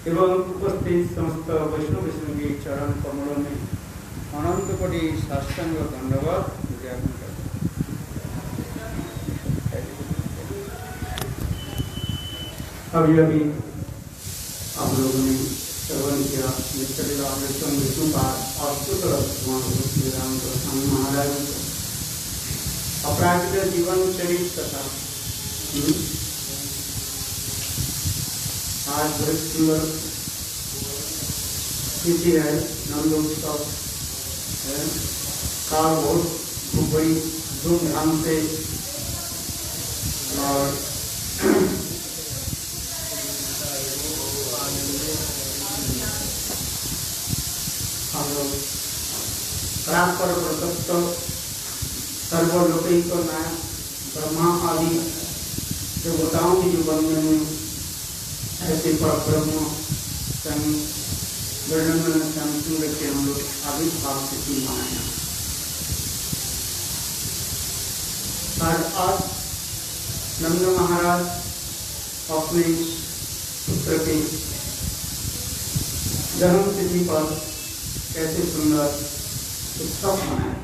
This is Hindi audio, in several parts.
एवं उपस्थित समस्त वैष्णव के चरण कमलों में अनंत कोटि साष्टांग दंडवत ज्ञापन करते हैं। अभी आप लोगों ने श्रवण किया विष्णुपाद और श्री रामकृष्ण महाराज अपराजित जीवन चरित्र तथा आज बहुत सुंदर तिथि है, नंदोत्सव का बहुत बड़ी धूमधाम से और हम लोग परात्पर प्रदत्त सर्वलोकैक नायक ब्रह्मा आदि देवताओं की जो वंदन में ऐसे पर ब्रह्म वर्णन सुंदर के हम लोग आविर्भाव से मनाया। आज नंद महाराज अपने पुत्र के जन्म तिथि पर कैसे सुंदर उत्सव मनाए।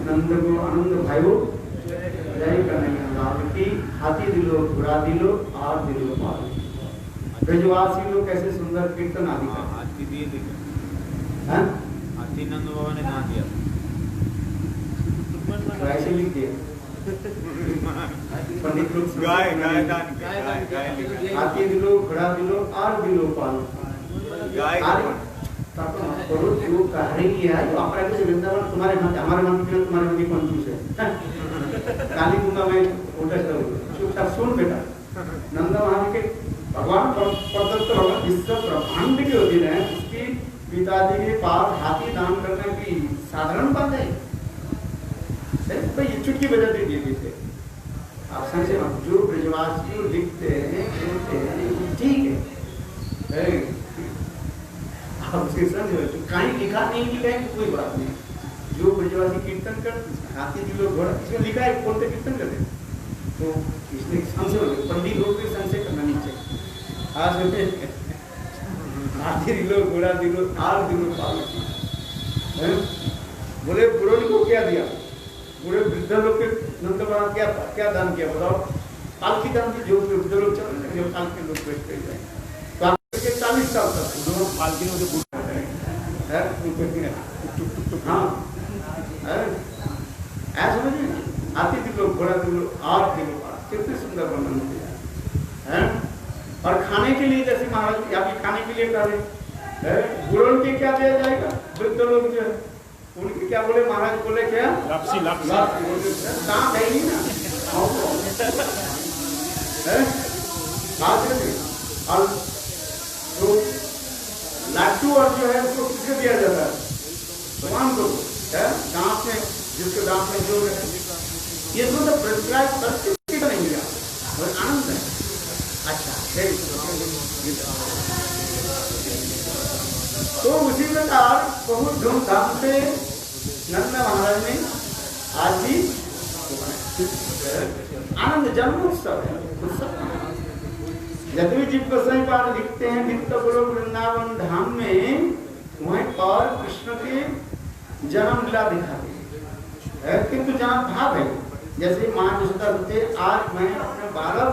नंद को आनंद भाइयों जय कन्हैया लाल की। हाथी दिलो घोड़ा दिलो और दिलो पाल। ब्रजवासी लोग कैसे सुंदर कीर्तन आदि हाथी दिए थे। हाथी नंद बाबा ने कहा दिया, ऐसे लिख दिया पंडित लोग। गाय हाथी दिलो घोड़ा दिलो और दिलो पाल। गाय करो जो कह रही है जो अपना के वृंदावन तुम्हारे हाथ हमारे मन में तुम्हारे मन में कंफ्यूज है। काली गंगा में उल्टा चुपचाप सुन बेटा। नंद महाराज के भगवान प्रदत्त भगवान विश्व ब्रह्मांड के अधीन है, उसकी पिताजी के पास हाथी दान करने की साधारण बात है। सिर्फ ये चुटकी बजा दे दिए थे। आप समझे जो ब्रजवासी लिखते हैं ठीक है, आप उसके समझ कहीं लिखा नहीं लिखा है कोई बात नहीं। जो ब्रजवासी कीर्तन कर हाथी दिलो घोड़ा इसमें लिखा है कौन से कीर्तन करते तो इसलिए संशय पंडित लोग के संशय करना नहीं चाहिए। आज हाथी दिलो घोड़ा दिलो आर दिलो पाल। बोले बुढ़ों को क्या दिया? बुढ़े वृद्ध लोग के नंद महाराज क्या दान किया बताओ? पालकी दान की। जो वृद्ध लोग चल रहे जो पालकी लोग बैठ कर जाए तो आपके 40 साल तक दोनों पालकी में से हाँ ऐसा समझिए। हाथी दिलो घोड़ा दिलो और दिलो पाल। कितने सुंदर वर्णन किया है। और खाने के लिए जैसे महाराज यहाँ पे खाने के लिए कह रहे बुढ़ों के क्या दिया जाएगा? वृद्ध लोग जो है उनके क्या बोले महाराज? बोले क्या लापसी दाम है ही ना। और जो लाट्टू और जो है उसको किसको दिया जाता है? भगवान को दांत में, जिसके दांत में जो है ये तो प्रिस्क्राइब करके नहीं मिला और आनंद है। अच्छा तो उसी प्रकार बहुत धूमधाम से नंद महाराज ने आज भी आनंद जन्मोत्सव है। जदवी जीव गोसाई पाद लिखते हैं नित्य गुरु वृंदावन धाम में वहीं पर कृष्ण के जन्म लीला दिखाते हैं, किंतु जहाँ भाव है जैसे माँ जसोदा होते आज मैं अपने बालक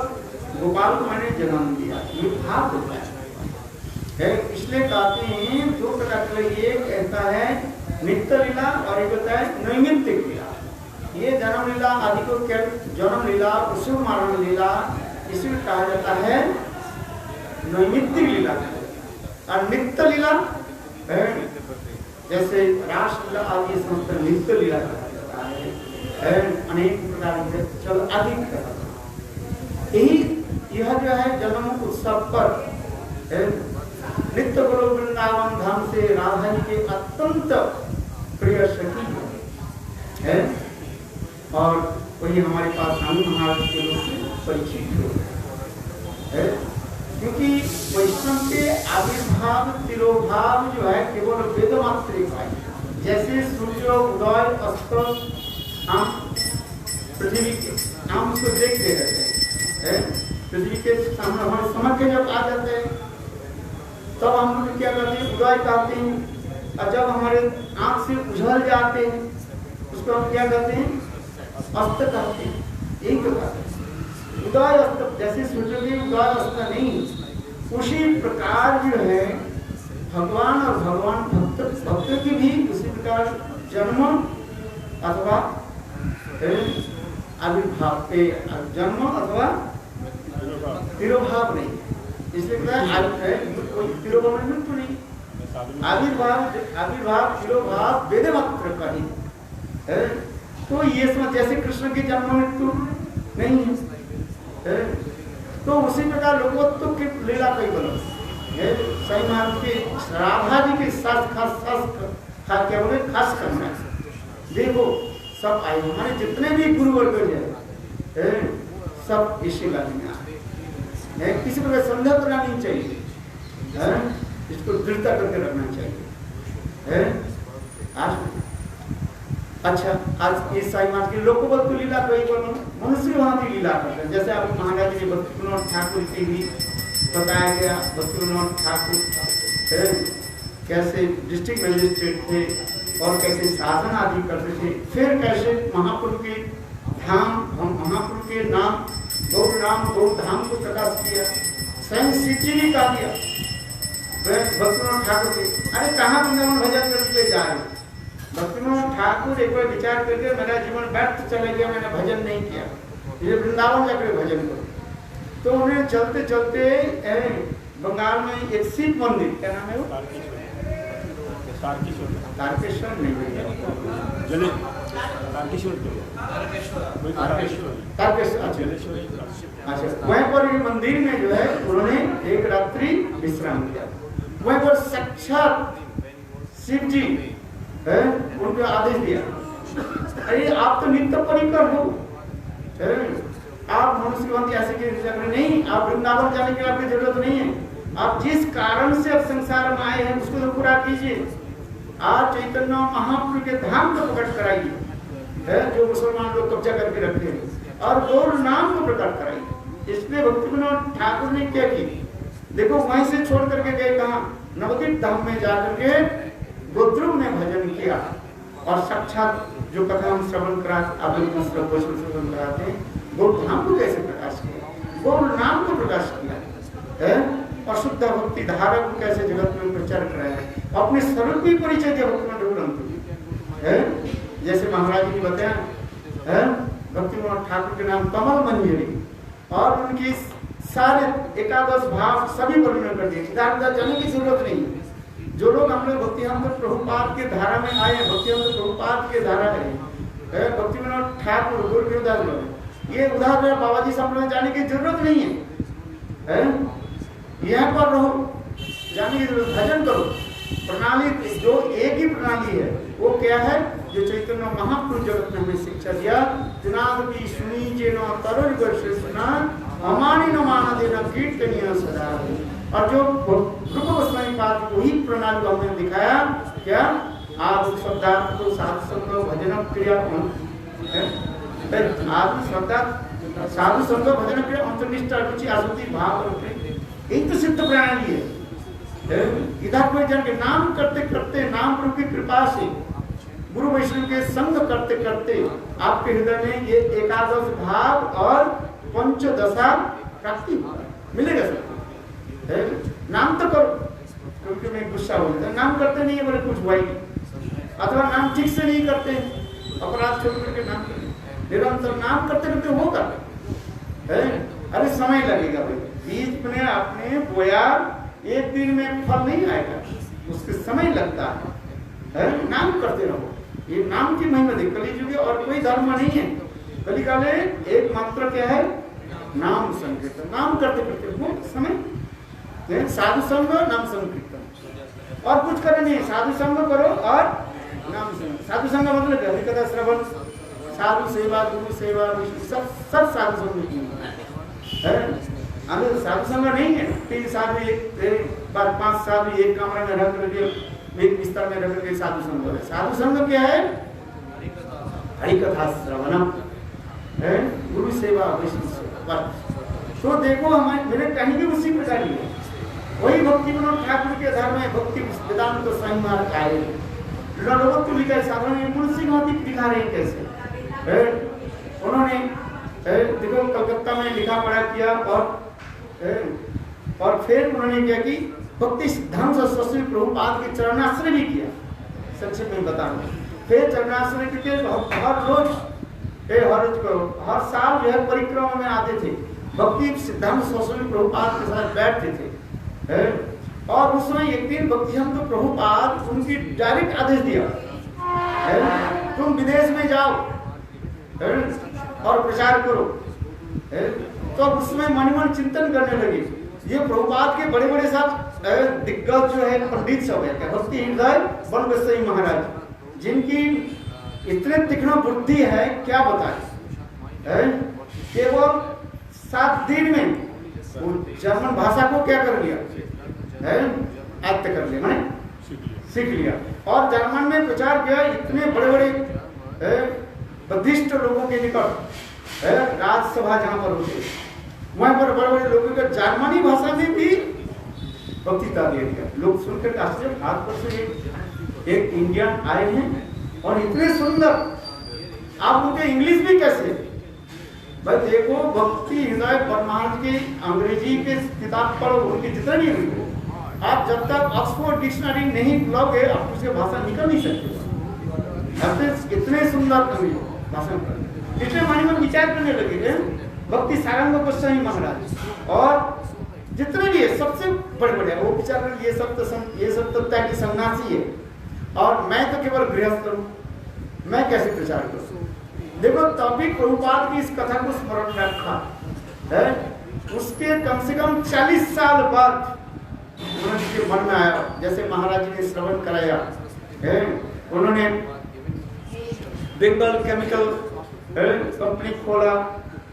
गोपाल को मैंने जन्म दिया, ये भाव होता है। इसलिए कहते हैं दो प्रकार के ये कहता है नित्य लीला और एक होता है नैमित्तिक लीला। ये जन्म लीला आदि को क्या जन्म लीला उसको मारण लीला इसमें कहा जाता है नैमित्तिक लीला। और नित्य लीला जैसे रासलीला आदि समस्त नित्य लीला कहा जाता है। अनेक प्रकार के चलो अधिक यही यह जो है जन्म उत्सव पर नित्य गुरु वृंदावन धाम से राधा जी के अत्यंत प्रिय सखी है और वही हमारे पास स्वामी महाराज के लोग परिचित है। क्योंकि वैष्णव के आविर्भाव तिरोभाव जो है केवल वेद मात्र है। जैसे सूर्य उदय अस्त हम पृथ्वी के हम उसको देखते रहते हैं, पृथ्वी के सामने हमारे समझ के जब आ जाते हैं तब हम लोग क्या करते हैं, उदय कहते हैं। और जब हमारे आंख से उझल जाते हैं उसको हम क्या कहते हैं, अस्त कहते हैं। यही तो कहते हैं उदय अस्त, जैसे सूर्य उदय अस्त नहीं, उसी प्रकार जो है भगवान और भगवान भक्त की भी उसी प्रकार जन्म अथवा आविर्भाव पे, जन्म अथवा तिरोभाव नहीं, इसलिए कोई तिरोभाव में मृत्यु नहीं, आविर्भाव तिरोभाव वेद मात्र का ही है। तो ये समझ, जैसे कृष्ण की जन्म मृत्यु नहीं है, तो उसी प्रकार लोगोत्व की लीला कई बनो सही महाराज के राधा जी के साथ खास क्या बोले, खास करना देखो सब आए, हमारे जितने भी गुरु वर्ग है सब इसी लाइन में आए, किसी प्रकार संदेह करना नहीं चाहिए, इसको दृढ़ता करके रखना चाहिए। आज अच्छा, आज इस साई महाराज की लोकवत्व लीला कोई बोलो, मनुष्य वहां की लीला करते हैं। जैसे आप महाराज जी भक्ति विनोद ठाकुर की भी बताया गया, भक्ति विनोद ठाकुर कैसे डिस्ट्रिक्ट मजिस्ट्रेट थे और कैसे शासन आदि करते थे, फिर कैसे महापुरुष के धाम, महापुरुष के नाम गौर धाम को प्रकाश किया, स्वयं शिवजी ने कहा दिया भक्ति विनोद ठाकुर के, अरे कहाँ वृंदावन भजन करके जा रहे। भक्ति विनोद ठाकुर एक बार विचार करके, मेरा जीवन व्यर्थ चला गया, मैंने भजन नहीं किया, ये वृंदावन जाकर भजन करो। तो उन्हें चलते चलते बंगाल में एक शिव मंदिर, क्या नाम है वो, तारकेश्वर नहीं, अच्छा, वहीं पर ये मंदिर में जो है उन्होंने एक रात्रि विश्राम किया। वहीं पर साक्षात शिव जी उनको आदेश दिया, अरे आप तो नित्य परिकर हो, आप मनुष्य ऐसे के नहीं, आप वृंदावन जाने की आपकी जरूरत नहीं है, आप जिस कारण से अब संसार में आए हैं उसको तो पूरा कीजिए। आप चैतन्य महाप्रभु के धाम को प्रकट कराइए, जो मुसलमान लोग कब्जा करके रखे हैं, और गौर नाम को प्रकट कराइए। इसलिए भक्ति विनोद ठाकुर ने क्या की, देखो वहीं से छोड़ करके गए कहाँ, नवदीप धाम में जाकर के गोद्रुम ने भजन किया, और साक्षात जो कथा हम श्रवण कराते हैं, गौर धाम को कैसे प्रकाश किया, गौर नाम को प्रकाश किया, और शुद्ध भक्ति धारा को कैसे जगत में प्रचार कराया, अपने स्वरूप की परिचय दिया भक्ति ग्रंथ। जैसे महाराज जी ने बताया भक्ति विनोद ठाकुर के नाम कमल मंजरी, और उनकी सारे एकादश भाव सभी वर्णन कर दिए, इधर जाने की जरूरत नहीं। जो लोग हम लोग भक्ति हम प्रभुपाद के धारा में आए हैं, भक्ति हम प्रभुपाद के धारा में भक्ति विनोद ठाकुर गुरु ये उदाहरण बाबा जी संप्रदाय जाने की जरूरत नहीं है, यहाँ पर रहो, जाने की जरूरत, भजन करो। प्रणाली जो एक ही प्रणाली है वो क्या है, जो चैतन्य महापुरुष जगत ने हमें शिक्षा दिया, जुनाद की सुनी जेनो तरुण वर्ष सुना अमानी न माना देना कीर्तनीय सदा। और जो रूप गोस्वामी पाद वही प्रणाली हमने दिखाया, क्या आप शब्दार्थ को साधु संग भजन क्रिया, साधु संग भजन क्रिया अंतर्निष्ठा रुचि आसक्ति भाव, यही तो सिद्ध प्रणाली है। इधर कोई जन के नाम करते करते, नाम प्रभु की कृपा से, गुरु वैष्णव के संग करते करते आपके हृदय में ये एकादश भाव और पंचदशा प्राप्ति मिलेगा सर। नाम तो करो, क्योंकि मैं गुस्सा हो जाता है, नाम करते नहीं है, बोले कुछ हुआ ही नहीं, अथवा नाम ठीक से नहीं करते, अपराध छोड़ करके नाम करते, निरंतर नाम करते करते होगा, अरे समय लगेगा भाई, बीज में आपने बोया, एक दिन में फल नहीं आएगा, उसके समय लगता है, नाम करते रहो। ये नाम की महिमा देख, कलियुग और कोई धर्म नहीं है, कलिकाले एक मात्र क्या है, नाम संकीर्तन, नाम करते करते वो समय, साधु संग नाम संकीर्तन, और कुछ करना नहीं, साधु संग करो और नाम संग। साधु संग मतलब हरिकथा श्रवण, साधु सेवा, गुरु सेवा, सब साधु संग है। हमें साधु संग नहीं है, 3 साधु एक बार 5 साधु एक कमरे में रह करके, एक बिस्तर में रह करके साधु संग है। साधु संग क्या है, हरिकथा श्रवणम है, गुरु सेवा, वैष्णव सेवा। तो देखो हमारे मेरे कहीं भी उसी प्रकार की वही भक्ति विनोद ठाकुर के धर्म में भक्ति वेदांत तो सही मार्ग आए लोगों को लिखा है साधारण मुंशी गांधी दिखा रहे हैं कैसे उन्होंने देखो कलकत्ता में लिखा पढ़ा किया और फिर उन्होंने क्या कि भक्ति सिद्धांत सरस्वती प्रभुपाद के चरणाश्रय भी किया। संक्षेप में बता रहा हूँ। फिर चरणाश्रय के हर साल जो है परिक्रमा में आते थे, भक्ति सिद्धांत सरस्वती प्रभुपाद के साथ बैठते थे और उस समय एक दिन भक्ति हम तो प्रभुपाद उनकी डायरेक्ट आदेश दिया तुम विदेश में जाओ और प्रचार करो। तो उसमें मन मन चिंतन करने लगे, ये प्रभुपाद के बड़े बड़े सब दिग्गज जो है पंडित सब है भक्ति हृदय वन गोसाई महाराज जिनकी इतने तीक्ष्ण बुद्धि है क्या बताए। केवल 7 दिन में जर्मन भाषा को क्या कर लिया आयत्त कर लिया, मैंने सीख लिया और जर्मन में प्रचार किया। इतने बड़े बड़े बौद्धिस्ट लोगों के निकट राज्यसभा जहां पर होते वहां पर बड़े बड़े लोगों का जर्मनी भाषा में भी वक्तृता दे दिया। लोग सुनकर आश्चर्य, भारत पर से एक इंडियन आए हैं और इतने सुंदर आप उनके इंग्लिश भी कैसे। भाई देखो भक्ति हृदय परमार्थ की अंग्रेजी के किताब पढ़ो, उनकी जितने भी आप जब तक ऑक्सफोर्ड डिक्शनरी नहीं खोलोगे आप उसके भाषा निकल नहीं सकते। इतने सुंदर भाषण कर इसलिए मन में विचार करने लगे भक्ति सारंग गोस्वामी महाराज और जितने भी है सबसे बड़े बड़े वो विचार कर ये सब तो त्यागी सन्यासी है और मैं तो केवल गृहस्थ हूँ, मैं कैसे प्रचार करूँ। देखो तभी प्रभुपाद की इस कथा को स्मरण रखा है। उसके कम से कम 40 साल बाद उनके मन में आया, जैसे महाराज जी ने श्रवण कराया उन्होंने बेंगल केमिकल कंपनी खोला,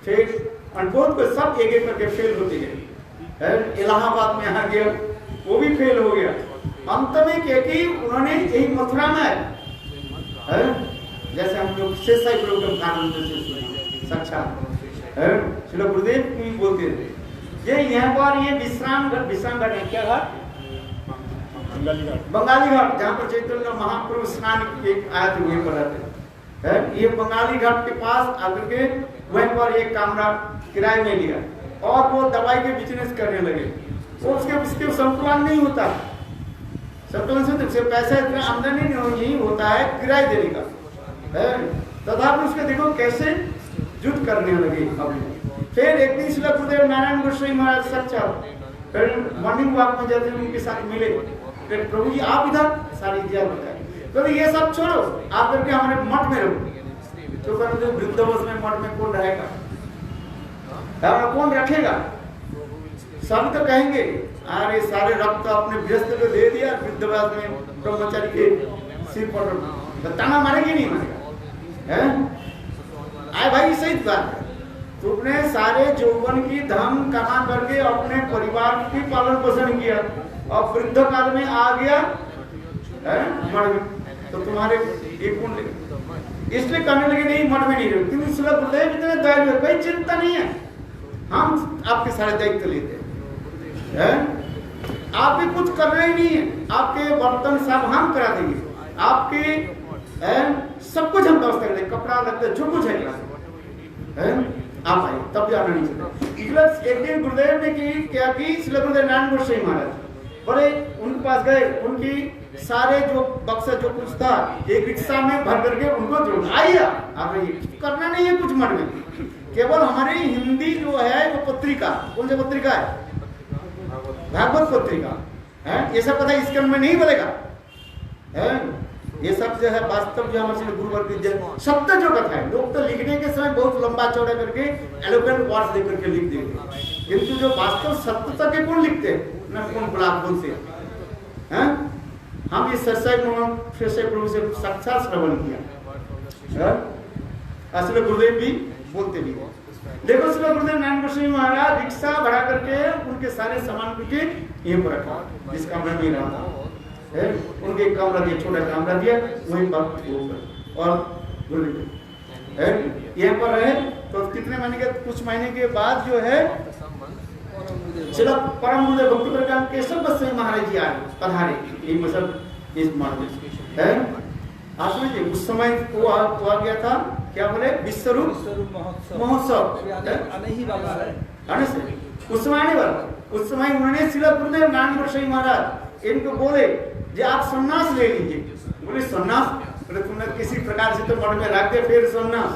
फिर अनुभव को सब एक एक करके फेल होते गए। इलाहाबाद में आ गया वो भी फेल हो गया। अंत में क्या कि उन्होंने यही मथुरा में है जैसे हम लोग शेषाई प्रभु आनंद से सुने साक्षात श्री गुरुदेव भी बोलते थे ये यहाँ पर ये विश्राम घाट है क्या घाट बंगाली घाट जहाँ पर चैतन्य महाप्रभु स्नान आए थे वहीं पर रहते ये बंगाली घाट के पास आकर के वहीं पर एक कमरा किराए में लिया और वो दवाई के बिजनेस करने लगे। वो उसके संतुलन नहीं होता, संतुलन से पैसा इतना आमदनी नहीं होता है किराए देने का तथा उसके देखो कैसे युद्ध करने लगे। फिर एक दिन श्री गुरुदेव नारायण गोस्वामी महाराज सच्चा फिर मॉर्निंग वॉक में जाते उनके साथ मिले, फिर प्रभु जी आप इधर सारी इतिहास बताए तो ये सब छोड़ो आप करके हमारे मठ में रहो। तो वृद्धावस्था में मठ में कौन रहेगा, कौन रखेगा। सब तो कहेंगे अरे सारे रक्त अपने गृहस्थ को दे दिया, वृद्धावस्था में ब्रह्मचारी के सिर पर ताना मारेगी नहीं मारेगा आए भाई सही बात है। तुमने सारे यौवन की धन कमा करके अपने परिवार की पालन पोषण किया और वृद्ध काल में आ गया मठ में तो तुम्हारे एक कौन लेगा। इसलिए करने लगे नहीं मठ में नहीं रहे क्योंकि सुलभ गुरुदेव इतने दयालु है, कोई चिंता नहीं है, हम आपके सारे दायित्व लेते हैं। आप भी कुछ करना ही नहीं है, आपके बर्तन सब हम करा देंगे, आपके सब कुछ हम व्यवस्था करेंगे, कपड़ा लगता जो कुछ है आप आइए तब भी आना नहीं चाहिए। एक दिन गुरुदेव ने क्या की श्री गुरुदेव नारायण गोस्वामी महाराज बड़े उनके पास गए, उनकी सारे जो बक्सा जो कुछ था एक रिक्शा में भर करके उनको जोड़ आइए आप करना नहीं है कुछ मठ में, केवल हमारी हिंदी जो है वो पत्रिका कौन सी पत्रिका है भागवत पत्रिका है, ये सब पता इसके में नहीं बोलेगा ये सब जो है वास्तव जो हमारे गुरुवर्ग सत्य जो कथा है लोग तो लिखने के समय बहुत लंबा चौड़ा करके एलोक्वेंट वर्ड्स देकर के लिख देंगे, किंतु जो वास्तव सत्यता के कौन लिखते हैं ना कौन ब्लॉक बोलते हैं। हम इस प्रभु से साक्षात श्रवण किया, असली गुरुदेव भी बोलते भी देखो श्री गुरुदेव नारायण गोस्वामी महाराज रिक्शा भरा करके उनके सारे सामान के यहीं पर रखा जिस कमरे में रहा था उनके कमरा दिया, छोटा कमरा दिया वहीं पर और यहाँ पर रहे तो कितने महीने के कुछ महीने के बाद जो है शिला परम गुरुदेव भक्ति प्रज्ञान केशव गोस्वामी महाराज जी आए पधारे, ये मतलब इस मार्ग है। आप समझिए उस समय वो हुआ गया था, क्या बोले, विश्वरूप महोत्सव आने ही वाला है, आने से उस समय आने वाला। उस समय उन्होंने शिला गुरुदेव नारायण गोस्वामी महाराज इनको बोले कि आप सन्यास ले लीजिए। बोले सन्यास, बोले तुमने किसी प्रकार से तो मठ में रख दे, फिर सन्यास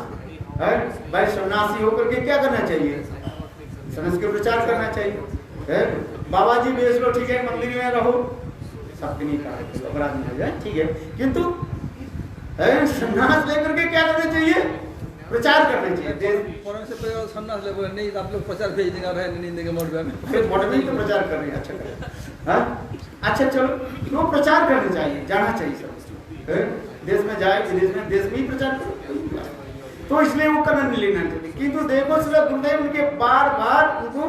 है भाई, सन्यासी होकर के क्या करना चाहिए, सन्यास के प्रचार करना चाहिए है। बाबा जी बेच लो, ठीक है, मंदिर में रहो, सबके नहीं कहा अपराध नहीं हो जाए, ठीक है, किंतु सन्यास लेकर के क्या करना चाहिए, प्रचार करना चाहिए। सन्यास ले बोले नहीं, आप लोग प्रचार भेज देंगे, नहीं देंगे मठ में, फिर मठ में ही तो प्रचार कर रहे हैं, अच्छा करें, अच्छा चलो, तो प्रचार करना चाहिए, जाना चाहिए सब, देश में जाए विदेश में, देश में ही प्रचार करो, तो इसलिए वो करना नहीं लेना चाहिए। किंतु देखो श्री गुरुदेव उनके बार बार उनको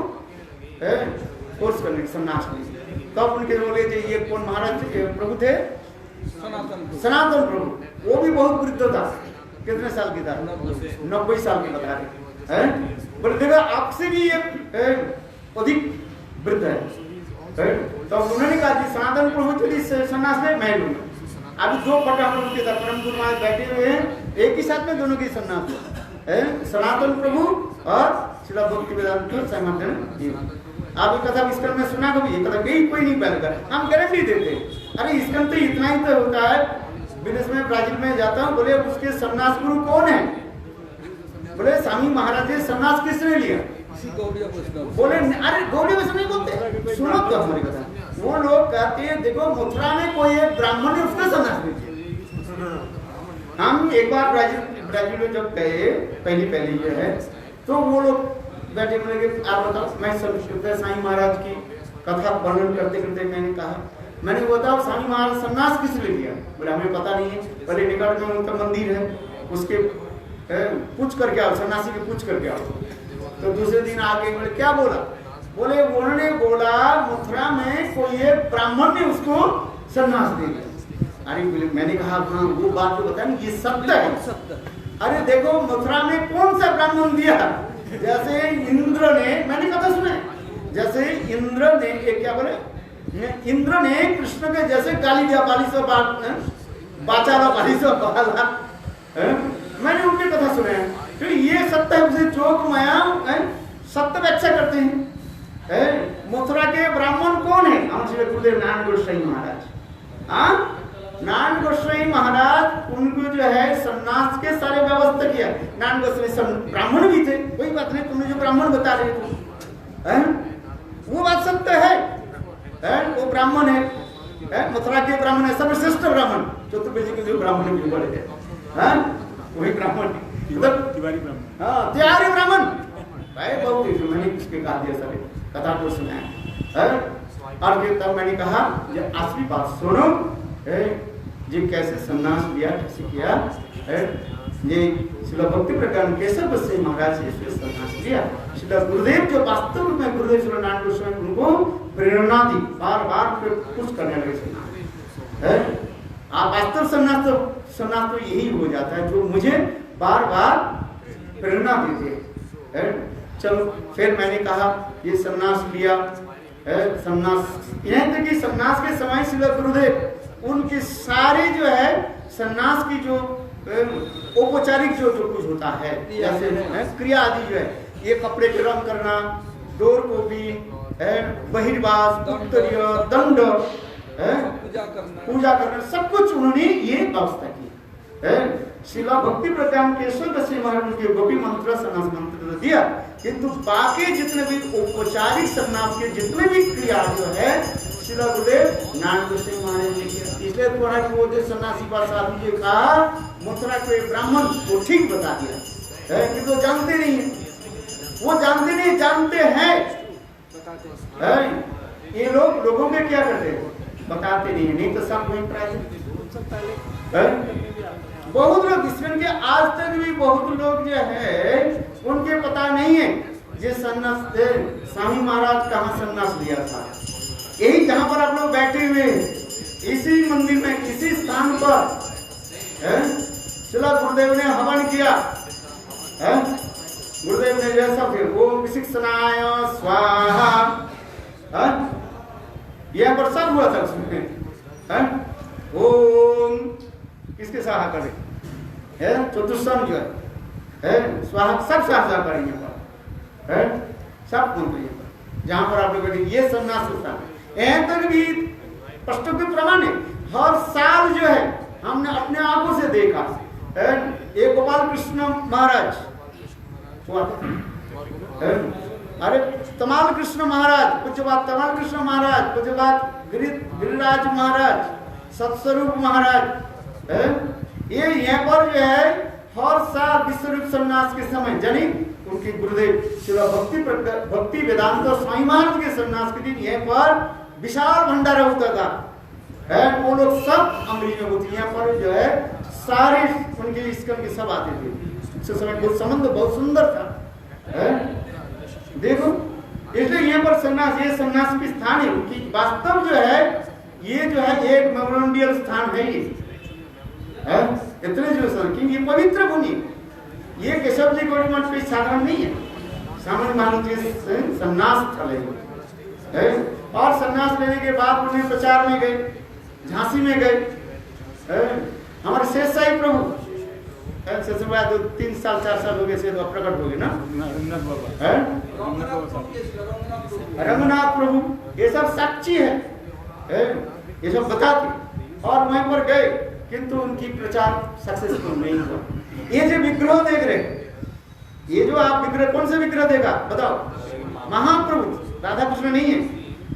फोर्स करने सन्यास लीजिए। तब उनके बोले ये कौन महाराज प्रभु थे, सनातन प्रभु, वो भी बहुत वृद्ध था, कितने साल की था, 90 साल की बता रहे हैं। बोले देखो आपसे भी ये अधिक वृद्ध है। तो उन्होंने कहा कि सनातन प्रभु चलिए सन्यास ले, मैं लूंगा। अभी दो पटा हम उनके साथ परम गुरु महाराज बैठे हुए हैं, एक ही साथ में दोनों की सन्यास है, सनातन प्रभु और श्रीला भक्ति वेदांत समाधान। आप ये कथा इसकन में सुना कभी, ये कथा कहीं कोई नहीं पहले कर, हम गारंटी देते, अरे इसकन तो इतना ही तो होता है। विदेश में ब्राजील में जाता हूँ, बोले उसके सन्यास गुरु कौन है, बोले स्वामी महाराज जी सन्यास किसने लिया, बोले अरे गौड़ी वैसे नहीं बोलते, सुनो तो हमारी कथा। वो लोग कहते हैं देखो मथुरा में कोई एक ब्राह्मण ने उसका सन्यास लिया। हम एक बार ब्राजील में जब गए, पहली ये है, तो वो लोग बैठे बोले आप बताओ, मैं स्वामी महाराज की कथा वर्णन करते करते मैंने कहा, मैंने बताओ स्वामी महाराज सन्यास किस लिए लिया, बोले हमें पता नहीं है, पहले निकट में उनका मंदिर है, उसके पूछ करके आओ, सन्यासी के पूछ करके आओ। तो दूसरे दिन आके बोले क्या बोला, बोले उन्होंने बोला मथुरा में कोई एक ब्राह्मण ने उसको सन्यास दे दिया। अरे बोले, मैंने कहा हाँ वो बात तो बता नहीं, ये सत्य है। अरे देखो मथुरा में कौन सा ब्राह्मण दिया, जैसे इंद्र ने, मैंने कथा सुना, जैसे इंद्र ने क्या बोले, इंद्र ने कृष्ण के जैसे गाली दिया, बाचाला बाली से बाला, मैंने उनकी कथा सुना है। तो ये सत्य है, जोग माया सत्य व्याख्या करते हैं। मथुरा के ब्राह्मण कौन है, हम श्री गुरुदेव नारायण गोस्वामी महाराज। नारायण गोस्वामी महाराज उनको जो है सन्यास के सारे व्यवस्था किया। नारायण गोस्वामी ब्राह्मण भी थे, कोई बात नहीं, तुमने जो ब्राह्मण बता रहे थे वो बात सत्य है, वो ब्राह्मण है, मथुरा के ब्राह्मण है, सर्वश्रेष्ठ ब्राह्मण, चतुर्वेदी के जो ब्राह्मण भी बड़े थे, वही ब्राह्मण, तिवारी ब्राह्मण, हाँ तिवारी ब्राह्मण भाई, बहुत ही मैंने किसके कहा दिया सारे कथा को सुना है। और फिर तब मैंने कहा ये असली बात सुनो, जी कैसे सन्यास लिया, कैसे किया, ये श्रीला भक्ति प्रज्ञान केशव गोस्वामी महाराज से सन्यास लिया। श्रीला गुरुदेव जो वास्तव में गुरुदेव श्री नारायण गोस्वामी उनको प्रेरणा दी, बार बार कुछ करने लगे सन्यास। आप वास्तव सन्यास तो यही हो जाता है जो मुझे बार बार प्रेरणा देते हैं। चलो फिर मैंने कहा ये सन्यास लिया, सन्यास यहाँ तक कि सन्यास के समय श्री गुरुदेव उनके सारे जो है सन्यास की जो औपचारिक जो कुछ होता है, जैसे क्रिया आदि जो है, ये कपड़े गरम करना, डोर कोपी, बहिर्वास, उत्तरीय, दंड, पूजा करना, सब कुछ उन्होंने ये व्यवस्था की। शिला भक्ति प्रज्ञान केशव गोस्वामी महाराज के गोपी मंत्र सन्यास मंत्र दिया, किंतु बाकी जितने भी औपचारिक सन्यास के जितने भी क्रिया जो है शिला गुरुदेव नारायण गोस्वामी महाराज ने किया। इसलिए थोड़ा वो जो सन्यासी का साधु जी कहा मथुरा के ब्राह्मण वो ठीक बता दिया कि तो जानते नहीं है, वो जानते नहीं, जानते हैं ये लोग लोगों के क्या करते हैं, बताते नहीं, नहीं तो सब वही बहुत लोग इसमें के आज तक भी बहुत लोग जो है उनके पता नहीं है ये सन्यास स्वामी महाराज कहाँ सन्यास लिया था। यही जहां पर आप लोग बैठे हुए इसी मंदिर में इसी स्थान पर शिला गुरुदेव ने हवन किया। गुरुदेव ने जैसा फिर ओम शिक्षणाय स्वाहा यहाँ पर सब हुआ था उसमें। ओम किसके सहा करे है, चतुष्सन जो है स्वाहा, सब स्वाहा करेंगे पर सब कौन करिए पर, जहां पर आप लोग ये संन्यास होता है। यहाँ तक भी स्पष्ट के प्रमाण है, हर साल जो है हमने अपने आंखों से देखा एक गोपाल कृष्ण महाराज हुआ था, अरे तमाल कृष्ण महाराज, कुछ बात तमाल कृष्ण महाराज, कुछ बात गिरिराज महाराज, सत्स्वरूप महाराज, ये यहाँ पर जो है हर साल विश्वरूप संन्यास के समय जानी उनके गुरुदेव श्री भक्ति वेदांत स्वामी महाराज के संन्यास के दिन यहाँ पर विशाल भंडारा होता था। वो लोग सब अमरी में होती, यहाँ पर जो है सारे उनके इसकर के सब आते थे। उस समय बहुत संबंध बहुत सुंदर था। देखो इसलिए यहाँ पर संन्यास, ये संन्यास की स्थान है उनकी वास्तव जो है, ये जो है एक मेमोरेंडियल स्थान है ये इतने जो क्योंकि ये पवित्र भूमि, ये केशव जी गौरी मठ कोई साधारण नहीं है, सामान्य मानव जी संन्यास स्थल है। और संन्यास लेने के बाद उन्हें प्रचार में गए, झांसी में गए। हमारे शेष साई प्रभु से 3 साल 4 साल हो गए से तो प्रकट हो गए ना, रघुनाथ प्रभु, ये सब साक्षी है, ये सब बताते। और वहीं पर गए किंतु उनकी प्रचार सक्सेसफुल नहीं हुआ। ये जो विग्रह देख रहे, ये जो आप विग्रह, कौन से विग्रह देखा बताओ, महाप्रभु राधा कृष्ण नहीं है।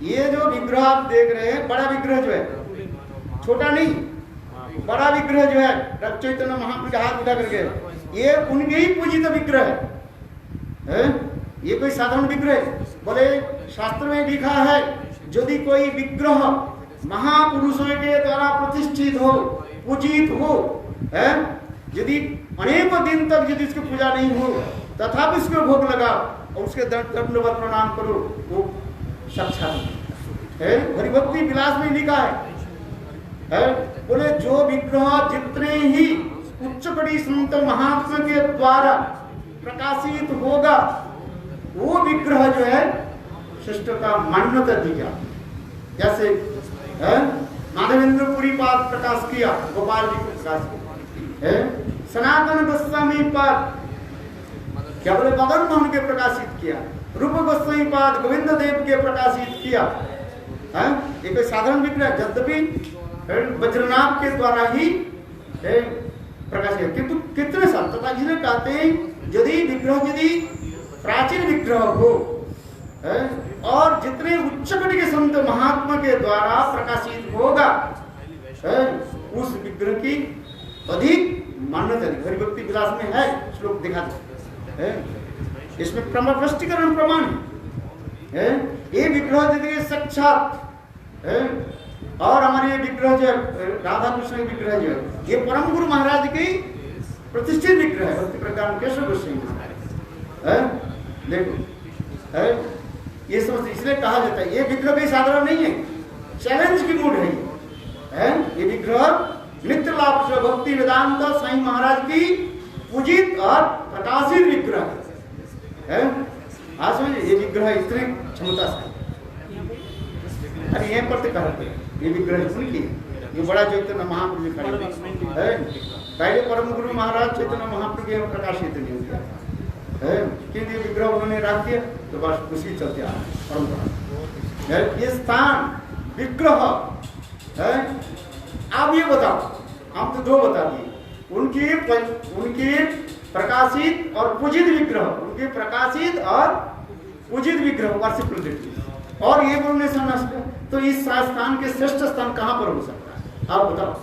ये जो विग्रह आप देख रहे हैं, बड़ा विग्रह जो है, छोटा नहीं, बड़ा विग्रह जो है चैतन्य महाप्रभु का हाथ उठा करके, ये उनके ही पूजित विग्रह है। ये कोई साधारण विग्रह, बोले शास्त्र में लिखा है यदि कोई विग्रह महापुरुषों के द्वारा प्रतिष्ठित हो, पूजित हो, यदि अनेक दिन तक यदि इसकी पूजा नहीं हो तथापि इसको भोग लगाओ और उसके दंडवत प्रणाम करो, वो साक्षात है। हरिभक्ति विलास में लिखा है, बोले जो विग्रह जितने ही उच्च कोटि संत महात्मा के द्वारा प्रकाशित होगा वो विग्रह जो है श्रेष्ठ का मान्यता दी जाती। जैसे माधवेंद्र पुरी पाद प्रकाश किया, गोपाल जी को प्रकाश किया, सनातन गोस्वामी पाद क्या बोले मदन मोहन के प्रकाशित किया, रूप गोस्वामी पाद गोविंद देव के प्रकाशित किया। ये कोई साधारण विग्रह, यद्यपि वज्रनाभ के द्वारा ही प्रकाश किया, किंतु कितने साल तथा जिन्हें कहते हैं यदि विग्रह यदि प्राचीन विग्रह हो और जितने उच्च कोटि के संत महात्मा के द्वारा प्रकाशित होगा उस विग्रह की अधिक मान्यता। हरिभक्ति विलास में है, श्लोक दिखाते हैं, इसमें प्रमाणीकरण प्रमाण है। ये विग्रह यदि साक्षात और हमारे ये विग्रह जो राधा कृष्ण विग्रह जो है ये परम गुरु महाराज की प्रतिष्ठित विग्रह है, भक्ति प्रकार केशव गोस्वामी महाराज। देखो ये समझ, इसलिए कहा जाता है ये विग्रह भी साधारण नहीं है, चैलेंज की मूड है। ये विग्रह नित्य लाभ भक्ति वेदांत स्वामी महाराज की पूजित और प्रकाशित विग्रह है। आज समझिए ये विग्रह इतने क्षमता से, अरे यहाँ पर तो कहते ये विग्रह उनकी ये बड़ा चैतन्य महाप्रभु खड़े है। पहले परम गुरु महाराज चैतन्य महाप्रभु के प्रकाशित नहीं हुआ है, क्योंकि ये विग्रह उन्होंने रख दिया तो बस उसी चलते आ परंपरा। ये स्थान विग्रह है। आप ये बताओ, हम तो 2 बता दिए, उनकी प्रकाशित और पूजित विग्रह, उनके प्रकाशित और पूजित विग्रह वर्षिप प्रोजेक्ट, और ये बोलने से तो इस स्थान के श्रेष्ठ स्थान कहाँ पर हो सकता है आप बताओ।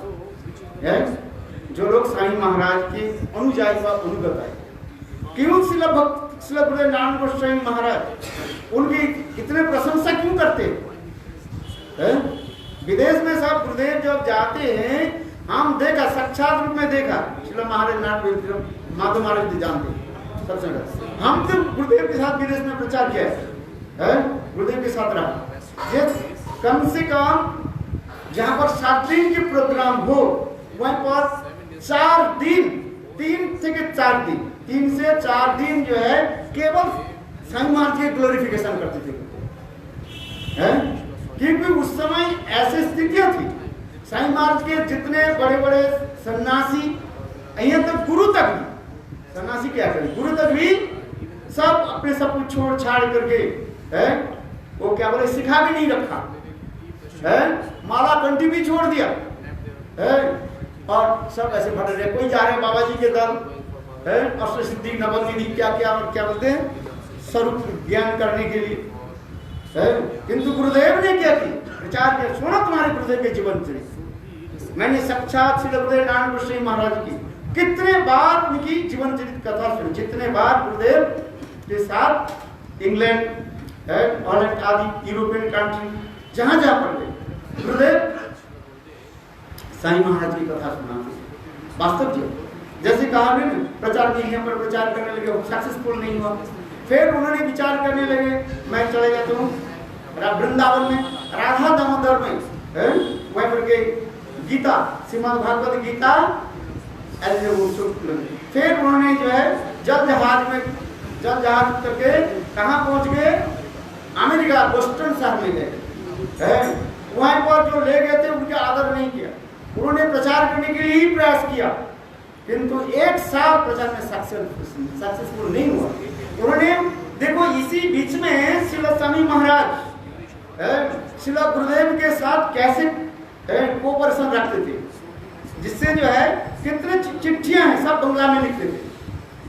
जो लोग साईं महाराज के अनुयायी व अनुगत है, क्यों शिला गुरुदेव नारायण गोस्वामी महाराज उनकी इतने प्रशंसा क्यों करते हैं? विदेश में सब गुरुदेव जब जाते हैं, हम देखा साक्षात रूप में देखा, शिला महाराज नारायण माधव महाराज जी जानते सबसे, हम तो गुरुदेव के साथ विदेश में प्रचार किया है, गुरुदेव के साथ रहा। कम से कम जहाँ पर 7 दिन के प्रोग्राम हो वहीं पर 4 दिन 3 से 4 दिन 3 से 4 दिन जो है केवल साईं महाराज की ग्लोरिफिकेशन करते थे। है, क्योंकि उस समय ऐसी स्थितियां थी। साईं महाराज के जितने बड़े बड़े सन्यासी, यहाँ तक गुरु तक भी, सन्यासी क्या करें, गुरु तक भी सब अपने सब कुछ छोड़ छाड़ करके है, वो क्या बोले, सिखा भी नहीं रखा है, माला कंठी भी छोड़ दिया है, और सब ऐसे भट रहे। कोई जा रहे बाबा जी के दर है, अष्ट सिद्धि नवल निधि क्या बोलते हैं, स्वरूप ज्ञान करने के लिए है। किंतु गुरुदेव ने क्या किया, प्रचार किया। सुनो तुम्हारे गुरुदेव के जीवन चरित्र, मैंने साक्षात श्री गुरुदेव नारायण गुरु महाराज की कितने बार उनकी जीवन चरित्र कथा सुनी, जितने बार गुरुदेव के साथ इंग्लैंड और आदि यूरोपियन कंट्री जहां जहां पर गए, गुरुदेव साईं महाराज की कथा सुनाते। वास्तव जी जैसे कहा मैंने, प्रचार के यहाँ पर प्रचार करने लगे, सक्सेसफुल नहीं हुआ। फिर उन्होंने विचार करने लगे, मैं चले जाता हूँ वृंदावन में, राधा दामोदर में वहीं पर के गीता, श्रीमद् भागवत गीता ऐसे वो शुक्ल। फिर उन्होंने जो है जल जहाज करके कहाँ पहुंच गए, अमेरिका बोस्टन शहर में गए। वहीं पर जो ले गए थे उनका आदर नहीं किया, उन्होंने प्रचार करने के लिए ही प्रयास किया, किंतु एक साल प्रचार में सक्सेसफुल नहीं हुआ। उन्होंने देखो इसी बीच में श्रील स्वामी महाराज श्रील गुरुदेव के साथ कैसे कोऑपरेशन रखते थे, जिससे जो है कितने चिट्ठियां हैं सब बंगला में लिखते थे।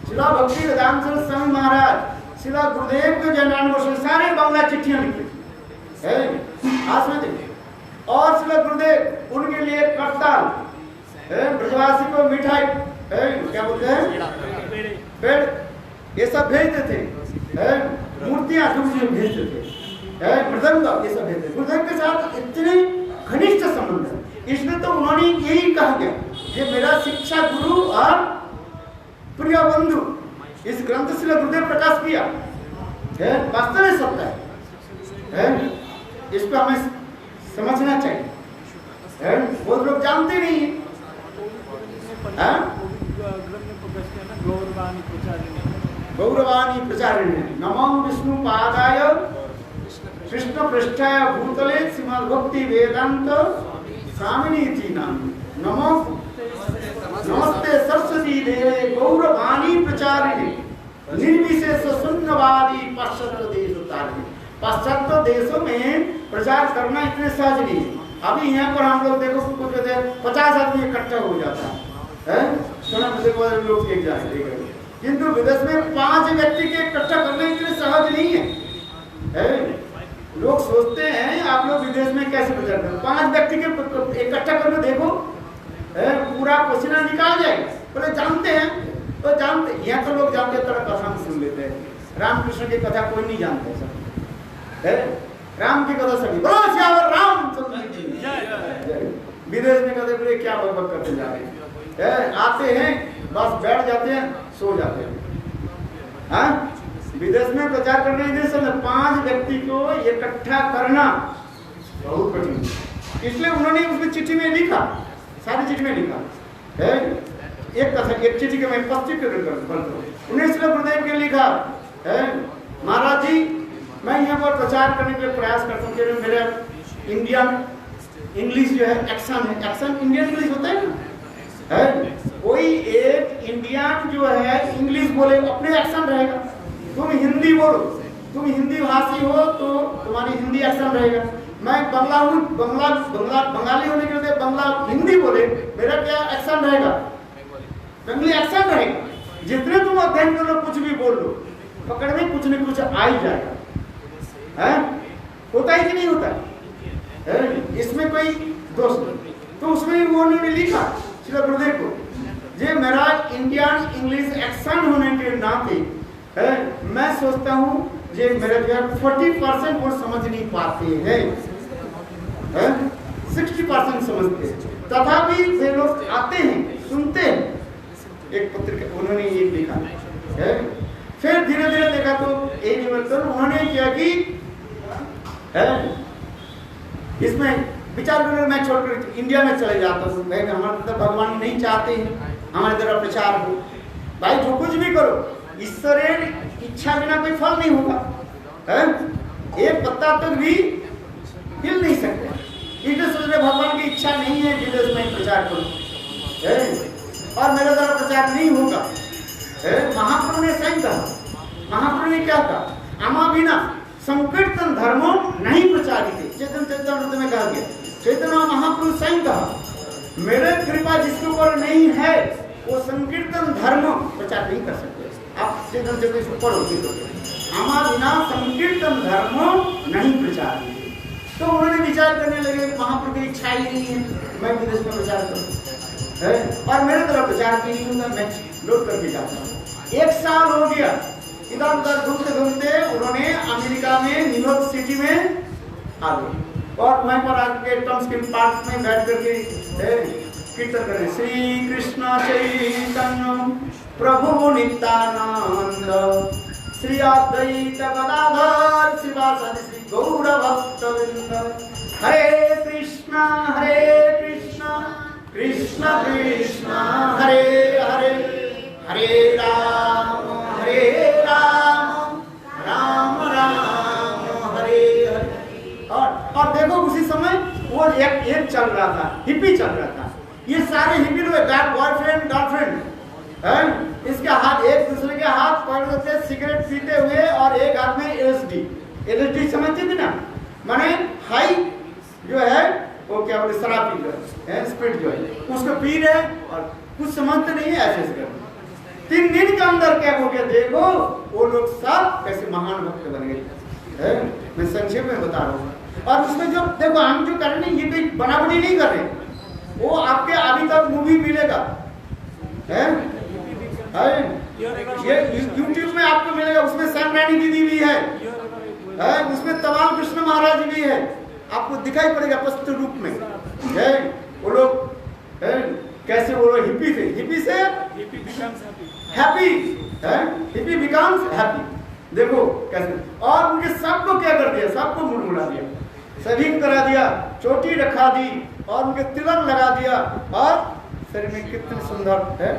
श्रीला भक्ति वेदांत स्वामी महाराज श्रीला गुरुदेव के जनान वर्ष सारे बंगला चिट्ठियां लिखते थे, आज में देखिए। और श्रीला गुरुदेव उनके लिए करताल, ब्रजवासी को मिठाई क्या बोलते हैं, पेड़, ये सब भेजते थे, मूर्तियां भेजते थे, मृदंग ये सब भेजते थे। गुरुदेव के साथ इतने घनिष्ठ संबंध है, इसलिए तो उन्होंने यही कहा गया, ये मेरा शिक्षा गुरु और प्रिय बंधु। इस ग्रंथ से गुरुदेव प्रकाश किया, वास्तव में सत्य है, इसको हमें समझना चाहिए। वो लोग जानते नहीं है। गौरवाणी प्रचारिणे नमो विष्णु पादाय कृष्ण पृष्ठाय भूतले श्रीमद् भक्ति वेदांत स्वामिनी जी नाम नमो नमस्ते सरस्वती देवे गौरवाणी प्रचारिणे निर्विशेष शून्यवादी पाश्चात्य देश उतारे। पाश्चात्य देशों में प्रचार करना इतने सहज नहीं है। अभी यहाँ पर हम लोग देखो कुछ 50 आदमी इकट्ठा हो जाता है, लोग एक जाएंगे, किंतु विदेश में 5 व्यक्ति के इकट्ठा करना इतने सहज नहीं है। लोग सोचते हैं आप लोग विदेश में कैसे प्रचार करें, 5 व्यक्ति के इकट्ठा करके देखो, पूरा पसीना निकाल जाएगा। बोले जानते हैं तो जानते, यहाँ तो लोग जानते तरह कथा में सुन लेते हैं। रामकृष्ण की कथा कोई नहीं जानते सब, राम की कथा सभी बोलो श्यावर रामचंद्र की जय। विदेश में कहते बोले क्या बकबक करते जा रहे हैं, आते हैं बस बैठ जाते हैं सो जाते हैं। हाँ, विदेश में प्रचार करने में 5 व्यक्ति को इकट्ठा करना बहुत कठिन, इसलिए उन्होंने उसमें चिट्ठी में लिखा, सारी चिट्ठी में लिखा एक चिट्ठी के मैं 25 उन्हें श्री गुरुदेव के लिखा, महाराज जी मैं यहाँ पर प्रचार करने के प्रयास करता हूँ कि मेरा इंडियन इंग्लिश जो है एक्शन है, एक्शन इंडियन इंग्लिश होता है ना, कोई एक इंडियन जो है इंग्लिश बोले अपने एक्शन रहेगा, तुम हिंदी बोलो, तुम हिंदी भाषी हो तो तुम्हारी हिंदी एक्शन रहेगा। मैं बंगला हूँ, बंगाली होने के लिए बंगला हिंदी बोले मेरा क्या एक्शन रहेगा, बंगली एक्शन रहेगा। जितने तुम अध्ययन करो कुछ भी बोल लो, पकड़ में कुछ न कुछ आ ही जाएगा। होता है कि नहीं होता है? इसमें कोई दोष नहीं। तो उसमें वो उन्होंने लिखा श्री गुरुदेव को, जे मेरा इंडियन इंग्लिश एक्शन होने के नाते मैं सोचता हूँ जे मेरे 40% वो समझ नहीं पाते हैं, 60% समझते हैं, तथापि वे लोग आते हैं सुनते हैं। एक पत्रिका उन्होंने ये लिखा है। फिर धीरे धीरे देखा तो एक निमंत्रण उन्होंने किया कि इसमें विचार करने मैं छोड़कर इंडिया में चले जाता हूँ, हमारे तरफ भगवान नहीं चाहते हैं हमारे तरफ प्रचार हो। भाई जो कुछ भी करो ईश्वरेर इच्छा बिना कोई फल नहीं होगा। एक पत्ता तक भी हिल नहीं सकते। इसलिए सोच रहे भगवान की इच्छा नहीं है विदेश में प्रचार करूं और मेरा द्वारा प्रचार नहीं होगा। महाप्रभु ने सही कहा, महाप्रभु ने क्या कहा, आमा बिना संकीर्तन धर्मो नहीं प्रचारित। चैतन्य चैतन्य में कहा गया, चैतन्य महाप्रभु सही कहा, मेरे कृपा जिसके ऊपर नहीं है वो संकीर्तन धर्म प्रचार नहीं कर सकते। आप चैतन्य चैतन्य पढ़ो, आमा बिना संकीर्तन धर्म नहीं प्रचार। तो उन्होंने विचार करने लगे महाप्रभु की इच्छा ही नहीं है मैं विदेश में प्रचार करूं और मेरे तरफ प्रचार की नहीं होगा, मैं लौट करके जाता हूँ। 1 साल हो गया, इधर उधर घूमते घूमते उन्होंने अमेरिका में न्यूयॉर्क सिटी में आ गए और वहीं पर आके टॉम्स्किन पार्क में बैठ करके कीर्तन करें, श्री कृष्ण चैतन्य प्रभु नित्यानंद श्री अद्वैत गदाधर श्रीवासादि श्री गौर भक्तवृंद, हरे कृष्ण कृष्ण कृष्ण हरे हरे, हरे राम राम राम हरे हरे। और देखो उसी समय वो एक चल रहा था, हिप्पी चल रहा था। ये सारे हिप्पी लोग बॉयफ्रेंड गर्लफ्रेंड इसके हाथ एक दूसरे के हाथ पकड़ करके सिगरेट पीते हुए और एक हाथ में एलएसडी समझते थे ना, माने हाई जो है वो क्या बोले शराब पी रहे हैं, स्पिरिट जो है उसको पी रहे और कुछ समझते नहीं है, ऐसे कर 3 दिन के अंदर क्या हो गया देखो वो लोग सब कैसे महान भक्त बन गए। मैं संक्षेप में बता रहा हूँ। और उसमें जो देखो हम जो कर रहे हैं ये कोई बनावटी नहीं कर रहे, वो आपके अभी तक मूवी मिलेगा ये YouTube में आपको मिलेगा, उसमें सैमरानी दीदी भी है, उसमें तमाम कृष्ण महाराज भी है, आपको दिखाई पड़ेगा स्पष्ट रूप में। वो लोग कैसे वो लोग हिप्पी थे, हिप्पी से हैप्पी, हिप्पी बिकम्स हैप्पी। देखो कैसे, और उनके सबको क्या कर दिया, सबको मुड़मुड़ा दिया, सभी को करा दिया, चोटी रखा दी और उनके तिलक लगा दिया और शरीर में कितने सुंदर है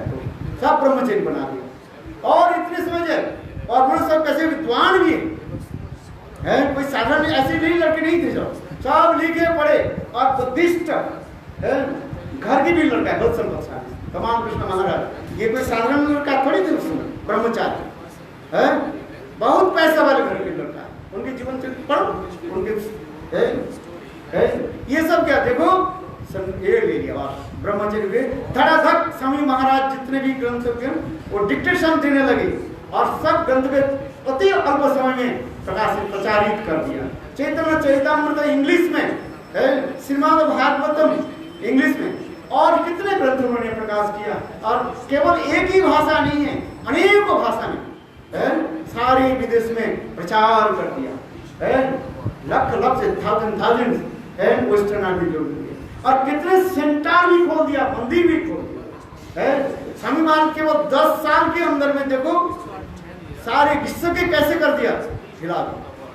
सब ब्रह्मचर्य बना दिया। और इतने समझे और वो सब कैसे विद्वान भी है, कोई साधारण ऐसे नहीं लड़के नहीं थे, सब लिखे पढ़े और बुद्धिस्ट घर की भी लड़का है, बहुत संपत्ति तमाम कृष्ण महाराज, ये कोई साधारण लड़का थोड़ी थे उसमें, ब्रह्मचारी है, बहुत पैसा वाले घर के लड़का है, उनके जीवन से पढ़ो उनके ये सब क्या देखो ये ले लिया ब्रह्मचर्य के धड़ाधड़ स्वामी महाराज जितने भी ग्रंथ थे वो डिक्टेशन देने लगे और सब ग्रंथ के अति अल्प समय में प्रकाशित प्रचारित कर दिया। चैतन्य चरितामृत इंग्लिश में, श्रीमद् भागवतम इंग्लिश में, और कितने ग्रंथ उन्होंने प्रकाश किया। और केवल एक ही भाषा नहीं है, अनेकों भाषा में सारे विदेश में प्रचार कर दिया, लख से थाउजेंड वेस्टर्न आर्मी जोड़ दिए और कितने सेंटर भी खोल दिया, मंदिर भी खोल दिया। स्वामी महाराज केवल 10 साल के अंदर में देखो सारे विश्व के कैसे कर दिया हिला।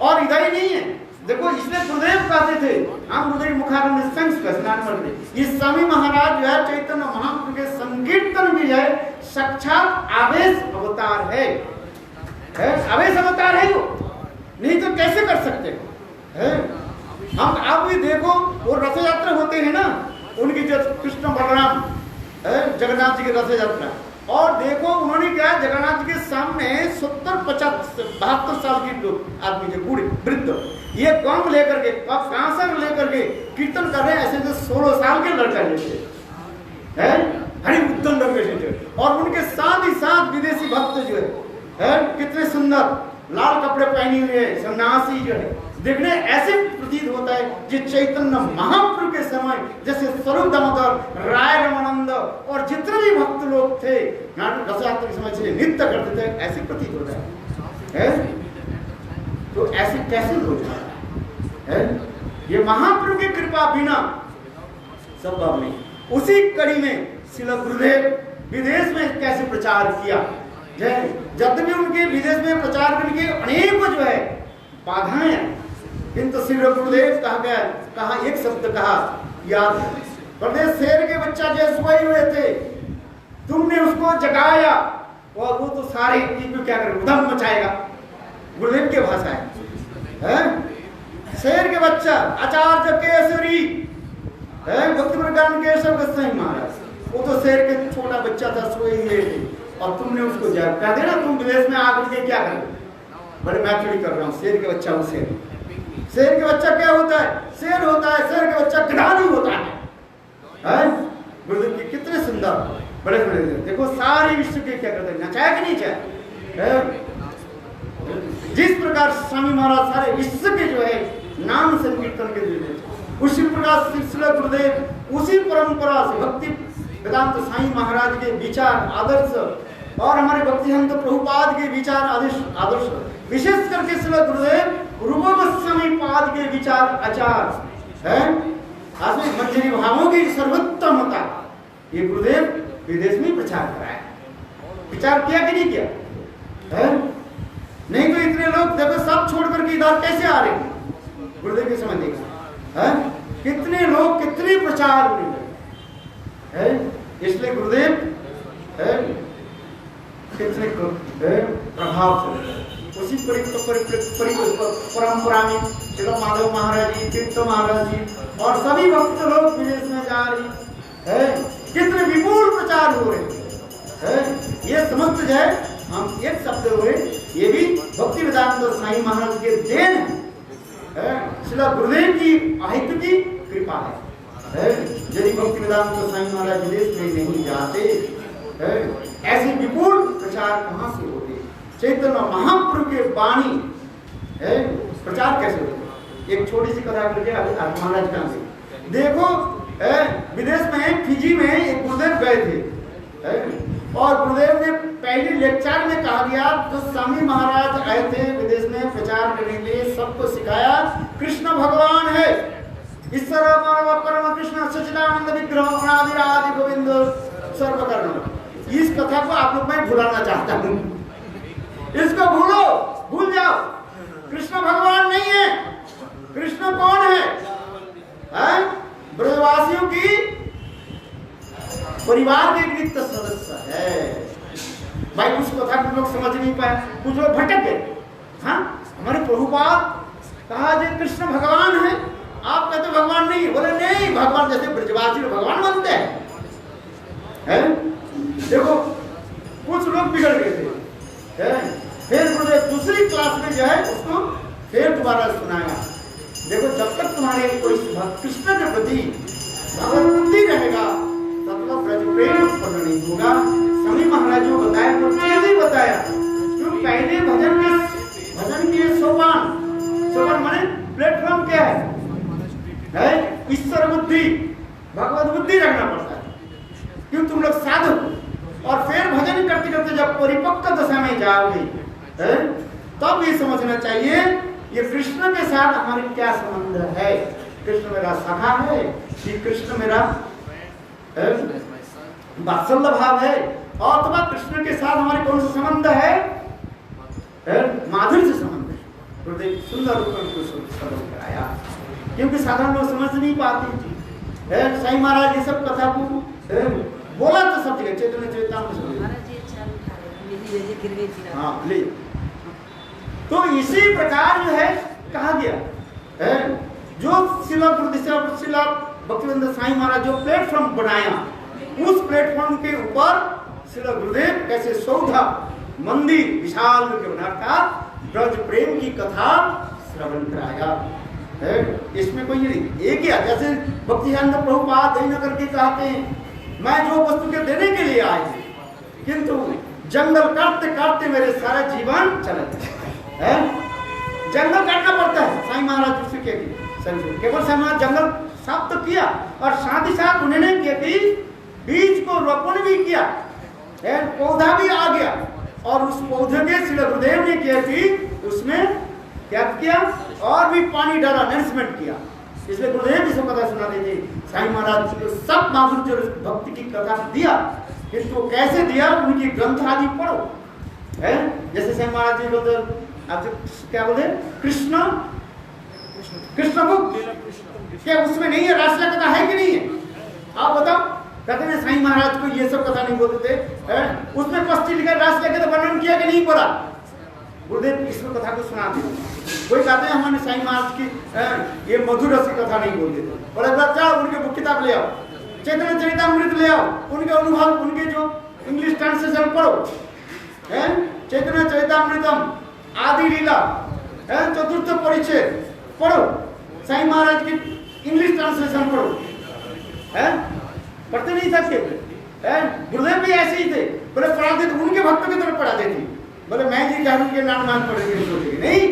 और इधर ही नहीं है, देखो इसलिए गुरुदेव कहते थे हम गुरुदेव मुखारंद संघ का स्नान करते, ये स्वामी महाराज जो है चैतन्य महाप्रभु के संकीर्तन भी है साक्षात आवेश अवतार है, आवेश अवतार है वो, नहीं तो कैसे कर सकते हैं। हम आप भी देखो वो रथ यात्रा होते हैं ना, उनकी जो कृष्ण बलराम जगन्नाथ जी की रथ यात्रा, और देखो उन्होंने क्या जगन्नाथ जी के सामने 70-72 साल की लोग आदमी थे, बूढ़े वृद्ध, ये गम लेकर के कांसर लेकर के कीर्तन कर रहे हैं, ऐसे जो 16 साल के लड़का जैसे हरि उद्दम थे। और उनके साथ ही साथ विदेशी भक्त जो है कितने सुंदर लाल कपड़े पहने हुए सन्यासी जो है, देखने ऐसे प्रतीत होता है कि चैतन्य महाप्रभु के समय जैसे स्वरूप दामोदर, राय रमानंद और जितने भी भक्त लोग थे रथ यात्रा के समय से नृत्य करते थे, ऐसे प्रतीत होता है। तो ऐसे कैसे हो जाता है, ये महाप्रभु की कृपा बिना संभव नहीं। उसी कड़ी में श्रील गुरुदेव विदेश में कैसे प्रचार किया, जब भी उनके विदेश में प्रचार करने के अनेक जो है बाधाएं, किंतु श्री गुरुदेव कहा एक शब्द कहा याद, प्रदेश शेर के बच्चा जैसे सोए हुए थे, तुमने उसको जगाया और वो तो सारे क्या करे उधम मचाएगा, गुरुदेव की भाषा है। शेर के बच्चा आचार्य केसरी भक्ति प्रज्ञान केशव गोस्वामी महाराज, वो तो शेर के छोटा बच्चा था, सोए हुए थे, और तुमने उसको जब कह देना तुम विदेश में आकर के क्या करो, बड़े मैं चोरी कर रहा हूँ, शेर के बच्चा वो शेर के बच्चा क्या होता है, शेर होता है, शेर के बच्चा गधा नहीं होता है। गुरुदेव की कितने सुंदर बड़े बड़े देखो सारे विश्व के क्या करते हैं, नचाया कि नहीं चाहे। जिस प्रकार स्वामी महाराज सारे विश्व के जो है नाम संकीर्तन के लिए, उसी प्रकार सिलसिला गुरुदेव उसी परंपरा से भक्ति वेदांत साईं महाराज के विचार आदर्श और हमारे भक्तिहंत प्रभुपाद के विचार आदर्श विशेष करके श्री गुरुदेव रूप गोस्वामी पाद के विचार आचार है, आज मंजरी भावों की सर्वोत्तमता, ये गुरुदेव विदेश में प्रचार कराया, विचार किया कि नहीं किया है? नहीं तो इतने लोग देखो सब छोड़ करके इधर कैसे आ रहे हैं, गुरुदेव के समय देखा है कितने लोग कितने प्रचार है, इसलिए गुरुदेव है कितने प्रभाव से उसी परंपरा में चलो माधव महाराज जी, तीर्थ महाराज जी और सभी भक्त लोग विदेश में जा रही है, कितने विपुल प्रचार हो रहे हैं। ये समस्त जो है हम एक शब्द हुए, ये भी भक्ति वेदांत साईं महाराज के देन है, श्री गुरुदेव की आहित की कृपा है। यदि भक्ति वेदांत साईं महाराज विदेश में नहीं जाते ऐसे विपुल प्रचार कहाँ से होते, चैतन्य महाप्रभु के वाणी है प्रचार कैसे होते। एक छोटी सी कथा करके महाराज कहाँ से देखो, विदेश में फिजी में एक गुरुदेव गए थे और गुरुदेव ने पहले लेक्चर में कहा गया जो स्वामी महाराज आए थे विदेश में प्रचार करने के लिए, सबको सिखाया कृष्ण भगवान है, ईश्वर परम कृष्ण सच्चिदानंद विग्रह अनादि गोविंद सर्वकर्ण। इस कथा को आप लोग मैं भुलाना चाहता हूँ, इसको भूलो, भूल जाओ, कृष्ण भगवान नहीं है, कृष्ण कौन है? ब्रजवासियों की परिवार के नित्य सदस्य है। भाई उस कथा को लोग समझ नहीं पाए, कुछ लोग भटक गए। हाँ हमारे प्रभुपाद कहा जो कृष्ण भगवान है, आप कहते भगवान नहीं, बोले नहीं भगवान जैसे ब्रजवासी भगवान बनते हैं। देखो कुछ लोग बिगड़ गए थे, फिर गुरुदेव दूसरी क्लास में जो है उसको फिर दोबारा सुनाया। देखो जब तक तुम्हारे कोई कृष्ण के प्रति भगवत बुद्धि रहेगा तब तक ब्रज प्रेम उत्पन्न नहीं होगा। स्वामी महाराज को बताया तो कैसे बताया, क्यों पहले भजन के सोपान माने प्लेटफॉर्म क्या है ईश्वर बुद्धि, भगवत बुद्धि रखना पड़ता है। क्यों तुम लोग साधु और फिर भजन करते करते जब परिपक्व दशा में जाओगे तब ये समझना चाहिए ये कृष्ण के साथ हमारे क्या संबंध है। कृष्ण मेरा सखा है कि कृष्ण मेरा वात्सल्य भाव है, और अथवा कृष्ण के साथ हमारे कौन सा संबंध है, माधुर्य से संबंध है। गुरुदेव सुंदर रूप में समझ कराया, क्योंकि साधारण लोग समझ नहीं पाते। साईं महाराज ये सब कथा को बोला तो सब जगह चैतन्य चेतना हाँ ले। तो इसी प्रकार जो है कहा गया जो शिला भक्तिवेदांत साईं महाराज जो प्लेटफॉर्म बनाया, उस प्लेटफॉर्म के ऊपर श्रील गुरुदेव कैसे सौधा मंदिर विशाल बनाता ब्रज प्रेम की कथा श्रवण कराया। इसमें कोई नहीं एक ही जैसे भक्तिवेदांत प्रभुपाद न करके कहते हैं मैं जो वस्तु के देने के लिए आए थे, किंतु जंगल काटते काटते मेरे सारा जीवन चला है। जंगल काटना पड़ता है। साईं महाराज उससे केवल साईं महाराज जंगल साफ तो किया और साथ ही साथ उन्होंने किया कि बीज को रोपण भी किया, पौधा भी आ गया और उस पौधे के श्री गुरुदेव ने किया कि उसमें क्या किया और भी पानी डाला, नरिशमेंट किया। इसलिए गुरुदेव जी से कथा सुनाते थे साईं महाराज को सब माधुर्य भक्ति की कथा दिया, किंतु कैसे दिया उनकी ग्रंथ आदि पढ़ो है। जैसे साईं महाराज जी बोलते आप क्या बोलते कृष्ण बुक क्या उसमें नहीं है, रासलीला कथा है कि नहीं है आप बताओ। कहते हैं साईं महाराज को ये सब कथा नहीं बोलते थे, उसमें पश्चिम लिखा रासलीला का वर्णन किया कि नहीं बोला गुरुदेव इस कथा को सुनाते थे। कोई कहते हैं हमारे साईं महाराज की ये मधुर रस की कथा नहीं बोलते थे, बोले बच्चा उनके बुक किताब ले आओ, चैतन्य चरितामृत ले आओ, उनके अनुभव, उनके जो इंग्लिश ट्रांसलेशन पढ़ो, चैतन्य चरितामृतम, आदि लीला, चतुर्थ परिचय पढ़ो, साईं महाराज की इंग्लिश ट्रांसलेशन पढ़ो, पढ़ते नहीं सकते। गुरुदेव भी ऐसे ही थे, बोले पढ़ाते थे, उनके भक्तों की तरफ पढ़ाते थे। बोले मैं जी क्या उनके नाम मान पढ़ेंगे सोचेंगे नहीं,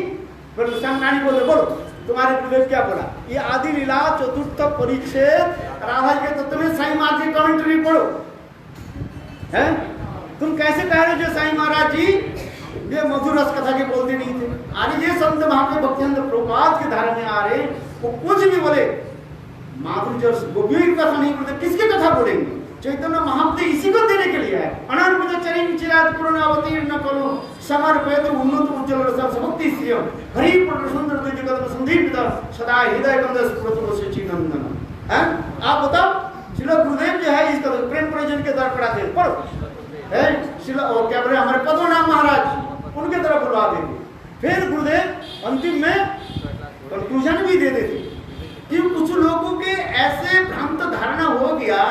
बोले सामनानी बोले बोलो तुम्हारे गुरुदेव क्या बोला, ये आदि लीला चतुर्थ परिच्छेद राधा के तत्व में साईं महाराज की कमेंट्री पढ़ो। तुम कैसे कह रहे हो जो साईं महाराज जी ये मधुर रस कथा के बोलते नहीं थे। अरे ये संत महात्मा भक्तिनंद प्रभुपाद के धारा में आ रहे, वो कुछ भी बोले माधुर्य गोपियों की कथा नहीं बोलते, किसकी कथा बोलेंगे? चैतन्य महाप्रभु इसी को देने के लिए है। अनर्पित चरिम चिरात पूर्णावतीर्ण करो समर्पित उन्नत उज्ज्वल रसम भक्ति श्रियम हरि पुत्र सुंदर जगत संदीपित सदा हृदय कंद स्फुरतु सच्ची नंदन। आप बताओ, श्रील गुरुदेव जो है इसका प्रेम प्रयोजन के द्वारा पढ़ाते हैं, पढ़ो। श्रील और क्या बोले हमारे पद्मनाभ महाराज उनके तरफ बुलवा देंगे। फिर गुरुदेव अंतिम में कंक्लूजन भी दे देते कि कुछ लोगों के ऐसे भ्रांत धारणा हो गया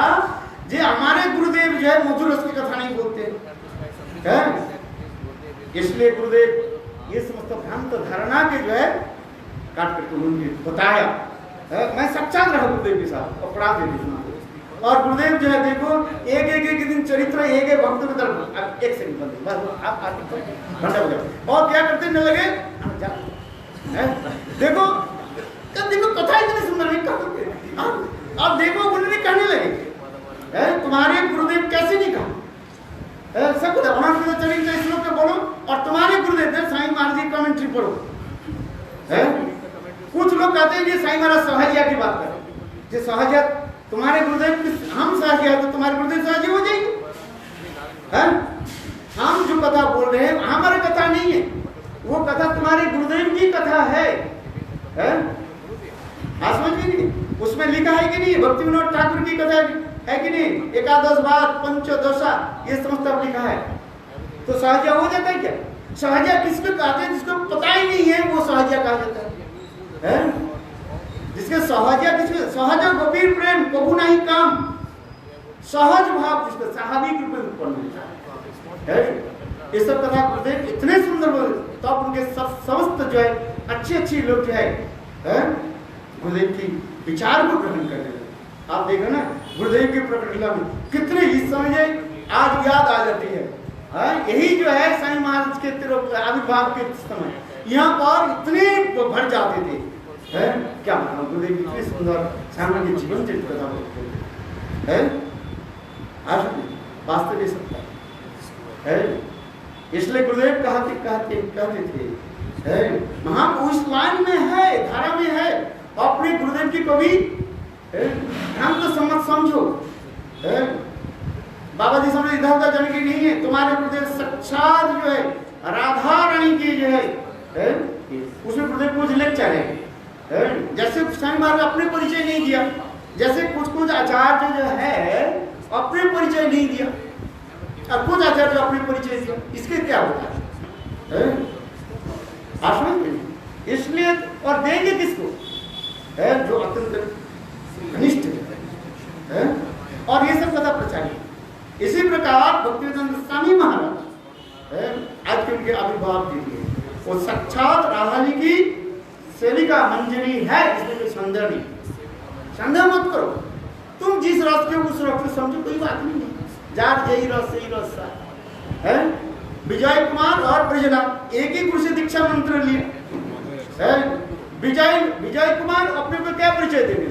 जे हमारे गुरुदेव जो है मधुर रस की कथा नहीं बोलते हैं, इसलिए गुरुदेव ये समस्त भ्रांत धारणा के जो है काट करके उन्होंने बताया। मैं साक्षात रहा गुरुदेव के साथ और पढ़ा देते। और गुरुदेव जो है देखो एक दिन चरित्र एक भक्त में तरफ एक सेकंड बंद आप घंटा बजाओ और क्या करते न लगे देखो देखो कथा इतनी सुंदर नहीं। अब देखो गुरुदेव कहने लगे तुम्हारे गुरुदेव कैसे नहीं कहा सब चरित्र श्लोक के बोलो और तुम्हारे गुरुदेव साईं महाराज की कमेंट्री पढ़ो। कुछ लोग कहते हैं कि साईं महाराज सहजिया की बात करें, जो सहजिया तुम्हारे गुरुदेव हम सहजिया है तो तुम्हारे गुरुदेव सहजी हो जाएंगे। हम जो कथा बोल रहे हैं हमारी कथा नहीं है, वो कथा तुम्हारे गुरुदेव की कथा है। समझ में नहीं, उसमें लिखा है कि नहीं भक्ति विनोद ठाकुर की कथा है कि नहीं, एकादश बात पंचदशा ये समस्त लिखा है, तो सहजिया हो जाता है क्या? सहजिया किसको कहते हैं? जिसको पता ही नहीं है वो सहजिया कहा जाता है। जिसके सहजिया किसके सहज गंभीर प्रेम कबू नहीं काम, सहज भाव जिसका स्वाभाविक रूप में उत्पन्न होता है। ये सब कथा गुरुदेव इतने सुंदर बोले तो अब उनके समस्त जो है अच्छे लोग जो है गुरुदेव की विचार को ग्रहण करने लगे। आप देखो ना गुरुदेव की प्रकट लीला में कितने इस समय आज याद आ जाती है। यही जो है साईं महाराज के आविर्भाव के समय यहाँ पर इतने भर जाते थे। क्या बताऊं गुरुदेव इतने सुंदर सामने के जीवन चरित्र कथा बोलते हैं, आज वास्तव में सकता है। इसलिए गुरुदेव कहते थे महापुरुष लाइन में है, धारा में है, अपने गुरुदेव की कभी हम तो समझ समझो। बाबा जी समझ इधर उधर जाने की नहीं है, तुम्हारे गुरुदेव साक्षात जो है राधा रानी की जो है उसमें गुरुदेव कुछ लेक्चर है। जैसे साईं महाराज अपने परिचय नहीं दिया, जैसे कुछ आचार्य जो है अपने परिचय नहीं दिया और कुछ आचार्य अपने परिचय दिया, इसके क्या होता है? इसलिए और देंगे किसको? जो अत्यंत घनिष्ठ है। और ये सब कथा प्रचारित। इसी प्रकार भक्तिवेदांत स्वामी महाराज आज के उनके आविर्भाव के लिए वो साक्षात राधा जी की सेविका मंजरी है, इसमें कोई संदेह नहीं। संदेह मत करो, तुम जिस रस के उस रस से समझो, कोई बात नहीं है। जार यही रस सही रस है। विजय कुमार और ब्रजलाल एक ही गुरु से दीक्षा मंत्र लिए। विजय कुमार अपने को क्या परिचय देंगे?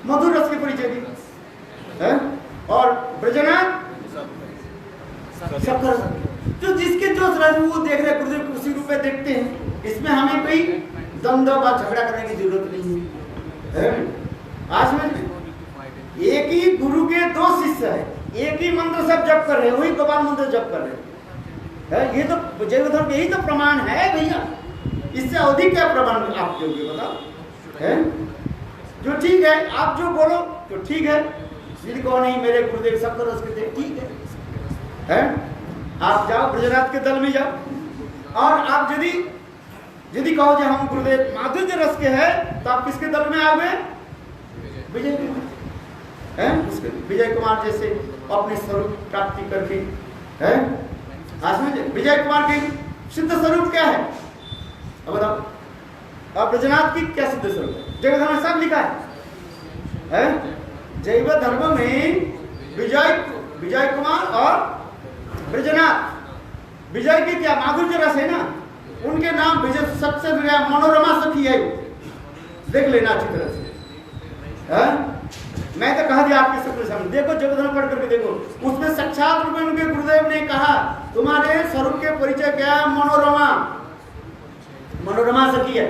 मधुर रस के परिचय दी। और ब्रजनाथ शक्कर, जो जिसके जो रस वो देख रहे गुरुदेव उसी रूप में देखते हैं। इसमें हमें कोई द्वंद्व व झगड़ा करने की जरूरत नहीं है। आज में एक ही गुरु के दो शिष्य है, एक ही मंत्र सब जप कर रहे हैं, वही गोपाल मंत्र जप कर रहे हैं। ये तो जैवधर्म यही तो प्रमाण है भैया, इससे अधिक क्या प्रमाण आप दोगे बताओ? जो ठीक है आप जो बोलो तो ठीक है, जिनको नहीं मेरे गुरुदेव सब रस के ठीक है। आप जाओ ब्रजनाथ के दल में जाओ। और आप यदि कहो जो हम गुरुदेव माधुर्य रस के हैं, तो आप किसके दल में आओगे? विजय कुमार हैं, उसके विजय कुमार जैसे अपने स्वरूप प्राप्ति करके है। विजय कुमार की सिद्ध स्वरूप क्या है? अब बताओ, अब ब्रजनाथ की क्या सिद्ध स्वरूप है? जैव धर्म सब लिखा है। जैव धर्म में विजय कुमार और ब्रजनाथ, विजय की क्या माधुर्य रस है ना, उनके नाम विजय सबसे मनोरमा सखी है, देख लेना अच्छी तरह से। मैं तो कहा दिया आपके सबके सामने, देखो जब धर्म पढ़ करके देखो, उसमें साक्षात रूप में उनके गुरुदेव ने कहा तुम्हारे स्वरूप के परिचय क्या? मनोरमा सखी है।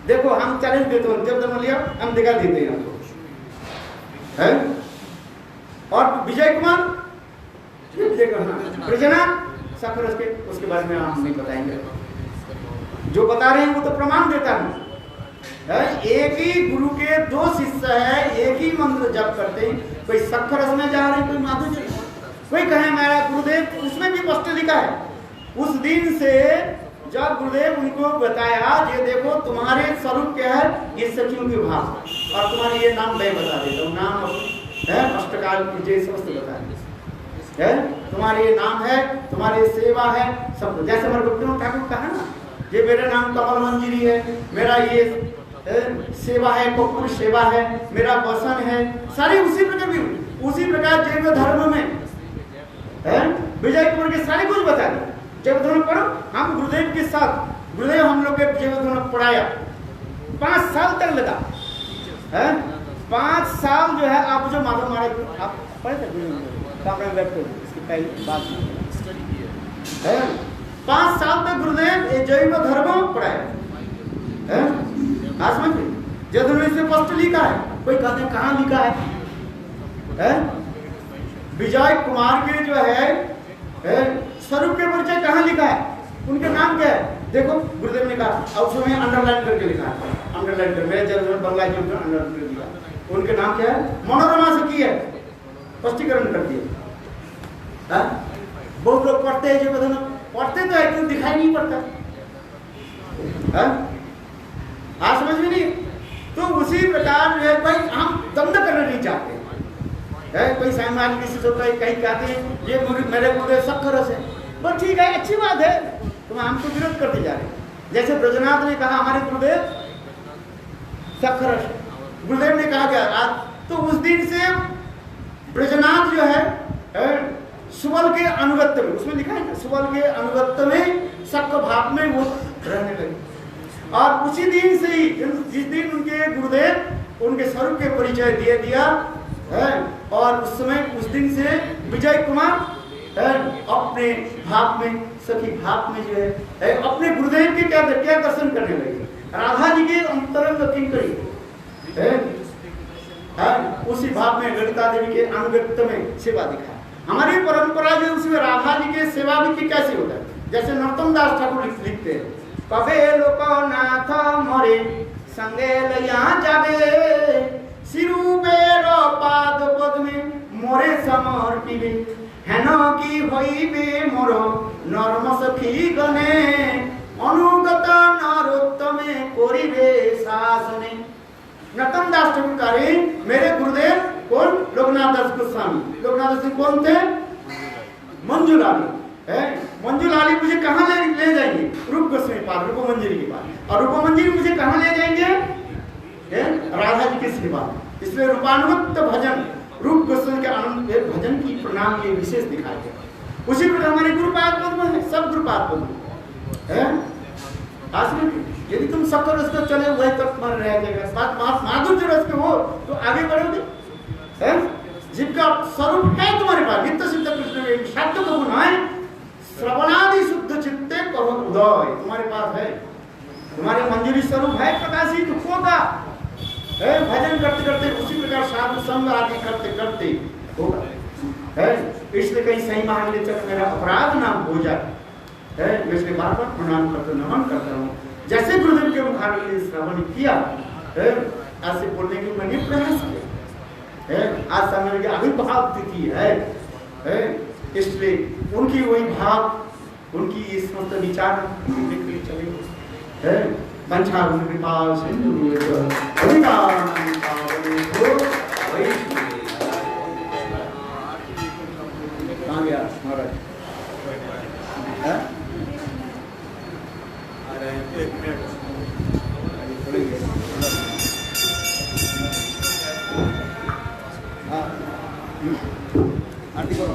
देखो हम चैलेंज देते हैं, जब धर्म लिया हम दिखा देते हैं आपको है। और विजय कुमार ब्रजनाथ सखर, उसके बारे में हम नहीं बताएंगे, जो बता रहे हैं वो तो प्रमाण देता है। एक ही गुरु के दो शिष्य है, एक ही मंत्र जप करते हैं, कोई सखर रस में जा रहे हैं, कोई माधुर्य, कोई कहे मेरा गुरुदेव, उसमें भी स्पष्ट लिखा है। उस दिन से जब गुरुदेव उनको बताया ये देखो तुम्हारे स्वरूप क्या है, ये सखियों के भाव, और तुम्हारे ये नाम मैं बता देता हूँ, नाम है अष्टकाल की समस्त बता है, तुम्हारे ये नाम है, तुम्हारी सेवा है, सब जैसे हमारे गुरुदेव ठाकुर कहा ना, ये मेरा नाम कमल मंजिरी है, मेरा ये सेवा है, कपूर सेवा है, मेरा वसन है, सारे उसी प्रकार भी उसी प्रकार जैव धर्म में है। विजय कुमार के सारे कुछ बता दें, जैव धर्म पढ़ो। हम गुरुदेव के साथ, गुरुदेव हम लोग के जैव धर्म पढ़ाया 5 साल तक लगा है। 5 साल जो है, आप जो माधव महाराज आप पढ़े थे इसकी पहली बात है, 5 साल तक गुरुदेव जैव धर्म पढ़ाया है। जब स्पष्ट लिखा है, कोई कहते हैं कहाँ लिखा है? विजय कुमार के जो है स्वरूप के परिचय कहाँ लिखा है, उनके नाम क्या है? देखो गुरुदेव ने कहा, और उसमें अंडरलाइन करके लिखा है, अंडरलाइन कर मेरे जब बंगला जी अंडरलाइन कर दिया, उनके नाम क्या है? मनोरमा सखी है, स्पष्टीकरण कर दिया। बहुत लोग पढ़ते हैं, जो पढ़ते तो है क्यों दिखाई नहीं पड़ता है? आज समझ में नहीं। तो उसी प्रकार जो है भाई हम दंड करना नहीं चाहते है। कोई सामान्य किसी से कहीं कहते हैं ये मेरे गुरुदेव सखर रस है, बस ठीक है, अच्छी बात है, तो हम तो विरोध करते जा रहे हैं। जैसे ब्रजनाथ ने कहा हमारे गुरुदेव सखर रस, गुरुदेव ने कहा क्या आज, तो उस दिन से ब्रजनाथ जो है सुबल के अनुगत्य में, उसमें लिखा है ना, सुबल के अनुगत्य में सख भाव में वो रहने लगे। और उसी दिन से ही जिस दिन उनके गुरुदेव उनके स्वरूप के परिचय दे दिया है, और उस समय उस दिन से विजय कुमार अपने भाव में, सखी भाव में जो है अपने गुरुदेव के क्या दर्शन करने लगे। राधा जी के अंतरंग किंकरी है, उसी भाव में ललिता देवी के अनुगत्य में सेवा दिखा। हमारी परंपरा जो उसमें राधा जी के सेवा भी कैसे होता है, जैसे नरोत्तम दास ठाकुर लिखते हैं, कबे लोक नाथ मरे संगे लया जाबे सिरुबेर पाद पद्मे मोरे समर्पिबे हेन की होइबे मोर नर्म सखी गणे अनुगत नरोत्तमे करिबे शासने। नरोत्तम दास ठाकुर कहे मेरे गुरुदेव कौन? लोकनाथ दास गोस्वामी। लोकनाथ दास कौन थे? मंजूलाली है। मंजूलाली मुझे कहाँ ले जाएंगे? रूप गोस्वामी पास, रूप मंजरी के पास। और रूप मंजरी मुझे कहाँ ले जाएंगे? राधा जी के सेवा। इसलिए रूपानुगत भजन, रूप गोस्वामी के आनंद भजन की प्रणाम ये विशेष दिखाया गया। उसी प्रकार हमारे गुरुपाद पद्म है, सब गुरुपाद पद्म है। यदि तुम सखर रस को चले हुए तक मर रह जाएगा, माधुर्य रस के हो तो आगे बढ़ोगे है। जिनका स्वरूप है तुम्हारे पास, नित्य सिद्ध कृष्ण में शब्द को गुण है, श्रवणादि शुद्ध चित्ते करो उदय तुम्हारे पास है। तुम्हारे मंजूरी स्वरूप है प्रकाशित होगा है। भजन करते करते उसी प्रकार साधु संग आदि करते करते होगा है। इसलिए कहीं सही मान ले चल मेरा अपराध ना हो जाए है, मैं इसलिए बार बार प्रणाम करता नमन करता हूँ। जैसे गुरुदेव के मुखार में श्रवण किया है, ऐसे बोलने की मैंने प्रयास किया है। आज समय की आविर्भाव तिथि है इसलिए उनकी वही भाव, उनकी ये समस्त विचार चले है। वंशा कृपा सिंधु कहाँ गया महाराज? हाँ आरती करो।